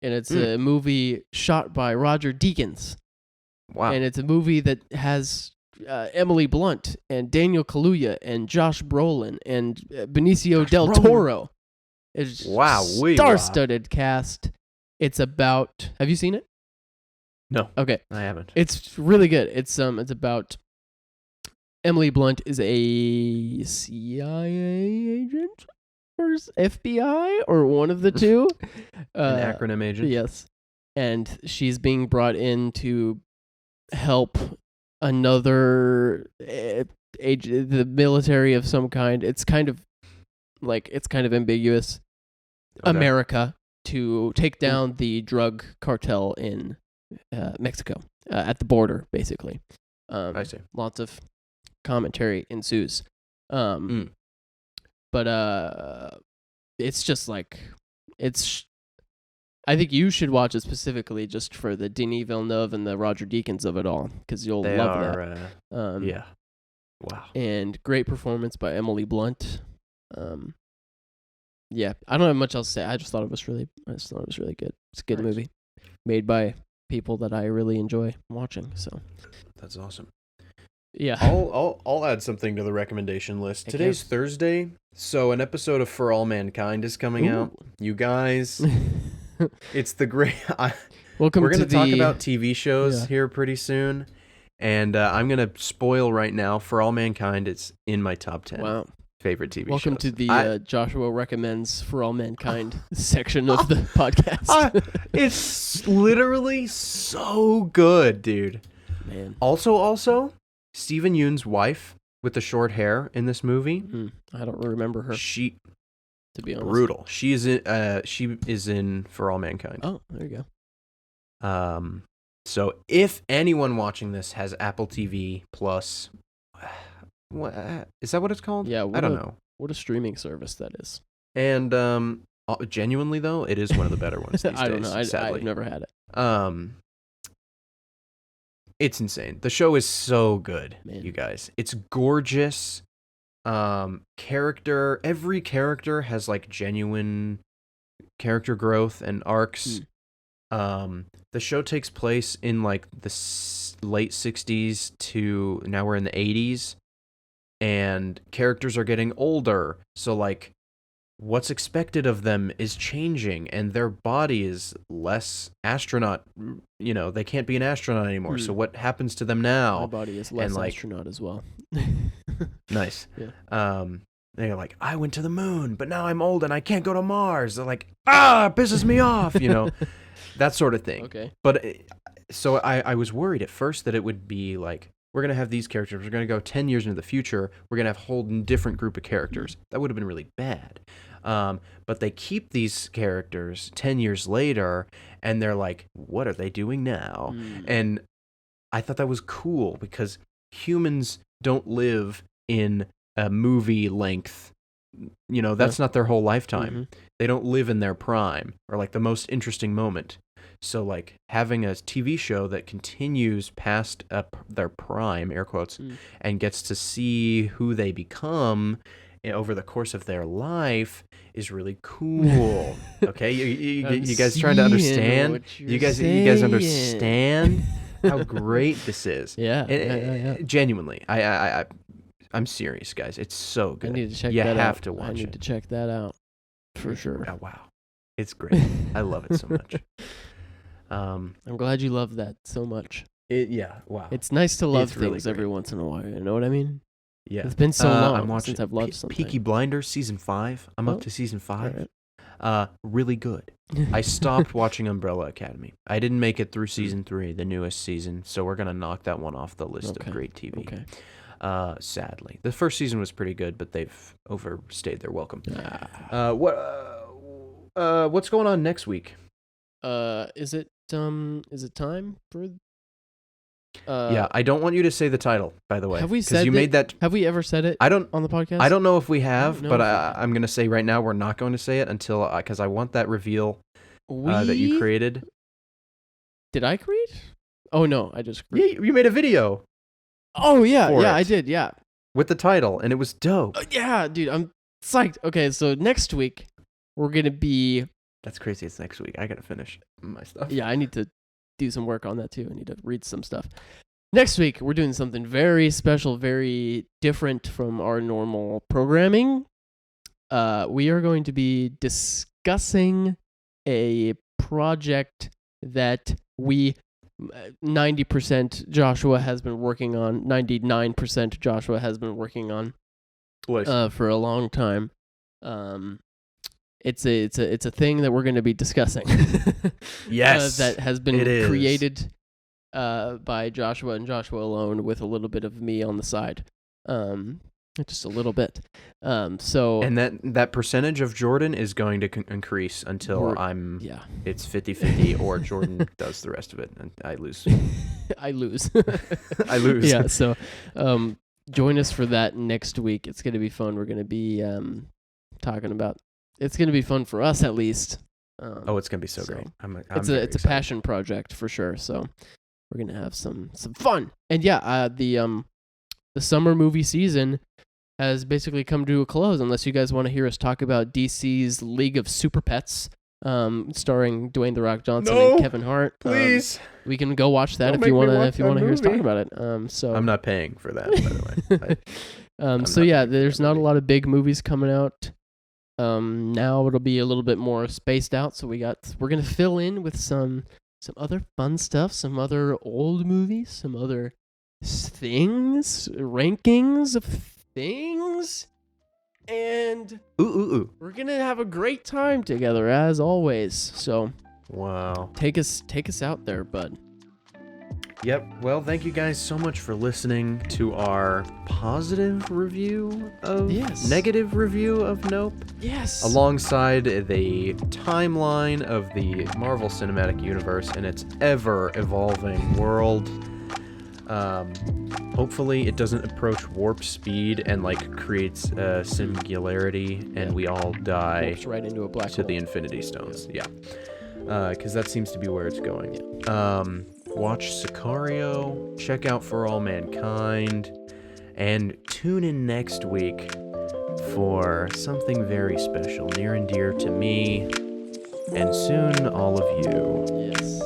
and it's a movie shot by Roger Deakins. Wow. And it's a movie that has Emily Blunt and Daniel Kaluuya and Josh Brolin and Benicio del Toro. It's star-studded cast. It's about. Have you seen it? No. Okay. I haven't. It's really good. It's about Emily Blunt is a CIA agent or FBI or one of the two. An acronym agent. Yes. And she's being brought in to help another the military of some kind. It's kind of ambiguous. Okay. America to take down the drug cartel in Mexico at the border, basically. I see. Lots of commentary ensues. But it's just like I think you should watch it specifically just for the Denis Villeneuve and the Roger Deakins of it all, because you'll love that. Yeah. Wow. And great performance by Emily Blunt. Yeah, I don't have much else to say. I just thought it was really good. It's a good movie, made by people that I really enjoy watching. So that's awesome. Yeah, I'll add something to the recommendation list. Today's Thursday, so an episode of For All Mankind is coming out. You guys, it's the great. Welcome. We're going to talk about TV shows here pretty soon, and I'm going to spoil right now. For All Mankind, it's in my top 10. Wow. Favorite TV Welcome shows. to the Joshua Recommends For All Mankind section of the podcast. It's literally so good, dude. Man. Also, Stephen Yeun's wife with the short hair in this movie. I don't remember her. To be honest, brutal. She is in For All Mankind. Oh, there you go. So if anyone watching this has Apple TV Plus. What is that? What it's called? Yeah, I don't know. What a streaming service that is. And genuinely though, it is one of the better ones these days. I don't know. Sadly. I've never had it. It's insane. The show is so good, Man. You guys. It's gorgeous. Every character has like genuine character growth and arcs. The show takes place in like the late 60s to now we're in the 80s. And characters are getting older, so like what's expected of them is changing, and their body is less astronaut. You know, they can't be an astronaut anymore. So what happens to them now? My body is less astronaut as well. Nice. Yeah. They're like, I went to the moon, but now I'm old and I can't go to Mars. They're like, it pisses me off. You know, that sort of thing. Okay. But so I was worried at first that it would be like, we're going to have these characters. We're going to go 10 years into the future. We're going to have a whole different group of characters. That would have been really bad. But they keep these characters 10 years later, and they're like, what are they doing now? And I thought that was cool because humans don't live in a movie length. You know, that's not their whole lifetime. They don't live in their prime or like the most interesting moment. So, like, having a TV show that continues past their prime, air quotes, and gets to see who they become over the course of their life is really cool. Okay, you guys trying to understand? You guys understand how great this is? Yeah. Genuinely, I'm serious, guys. It's so good. I need to check you that out. have to watch it. I need to check that out for sure. Oh, wow, it's great. I love it so much. I'm glad you love that so much. Wow. It's nice to love It's things really every once in a while. You know what I mean? Yeah. It's been so long I'm watching since I've loved something. Peaky Blinders season 5. I'm up to season 5. Right. Really good. I stopped watching Umbrella Academy. I didn't make it through season 3, the newest season, so we're gonna knock that one off the list of great TV. Okay. Sadly, the first season was pretty good, but they've overstayed their welcome. What's going on next week? Is it time for? Yeah, I don't want you to say the title, by the way. Have we said made that? Have we ever said it? On the podcast. I don't know if we have, but I'm gonna say right now we're not going to say it until because I want that reveal that you created. Did I create? Oh no, I just created. Yeah, you made a video. Oh yeah, I did. Yeah, with the title, and it was dope. Yeah, dude, I'm psyched. Okay, so next week we're gonna be. That's crazy. It's next week. I gotta finish my stuff. Yeah, I need to do some work on that too. I need to read some stuff. Next week, we're doing something very special, very different from our normal programming. We are going to be discussing a project that 90% Joshua has been working on, 99% Joshua has been working on for a long time. It's a thing that we're going to be discussing. Yes, that has been created by Joshua and Joshua alone, with a little bit of me on the side, just a little bit. So and that percentage of Jordan is going to increase until it's 50-50, or Jordan does the rest of it and I lose. I lose. I lose. Yeah. So join us for that next week. It's going to be fun. We're going to be talking about. It's going to be fun for us, at least. It's going to be so great. It's a passion project for sure. So we're going to have some fun. And yeah, the summer movie season has basically come to a close, unless you guys want to hear us talk about DC's League of Super Pets, starring Dwayne The Rock Johnson and Kevin Hart. Please. We can go watch that if you want to hear us talk about it. So I'm not paying for that, by the way. So yeah, there's not a lot of big movies coming out. Now it'll be a little bit more spaced out, so we're gonna fill in with some other fun stuff, some other old movies, some other things, rankings of things, and we're gonna have a great time together as always. So wow, take us out there, bud. Yep. Well, thank you guys so much for listening to our positive review of negative review of Nope. Yes. Alongside the timeline of the Marvel Cinematic Universe and its ever-evolving world. Hopefully it doesn't approach warp speed and creates a singularity and we all die warps right into a black hole. The Infinity Stones. Yeah. Because that seems to be where it's going. Yeah. Watch Sicario, check out For All Mankind, and tune in next week for something very special, near and dear to me, and soon all of you. Yes.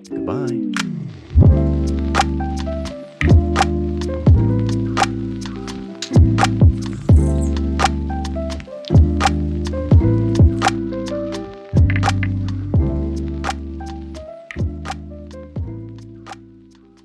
Goodbye.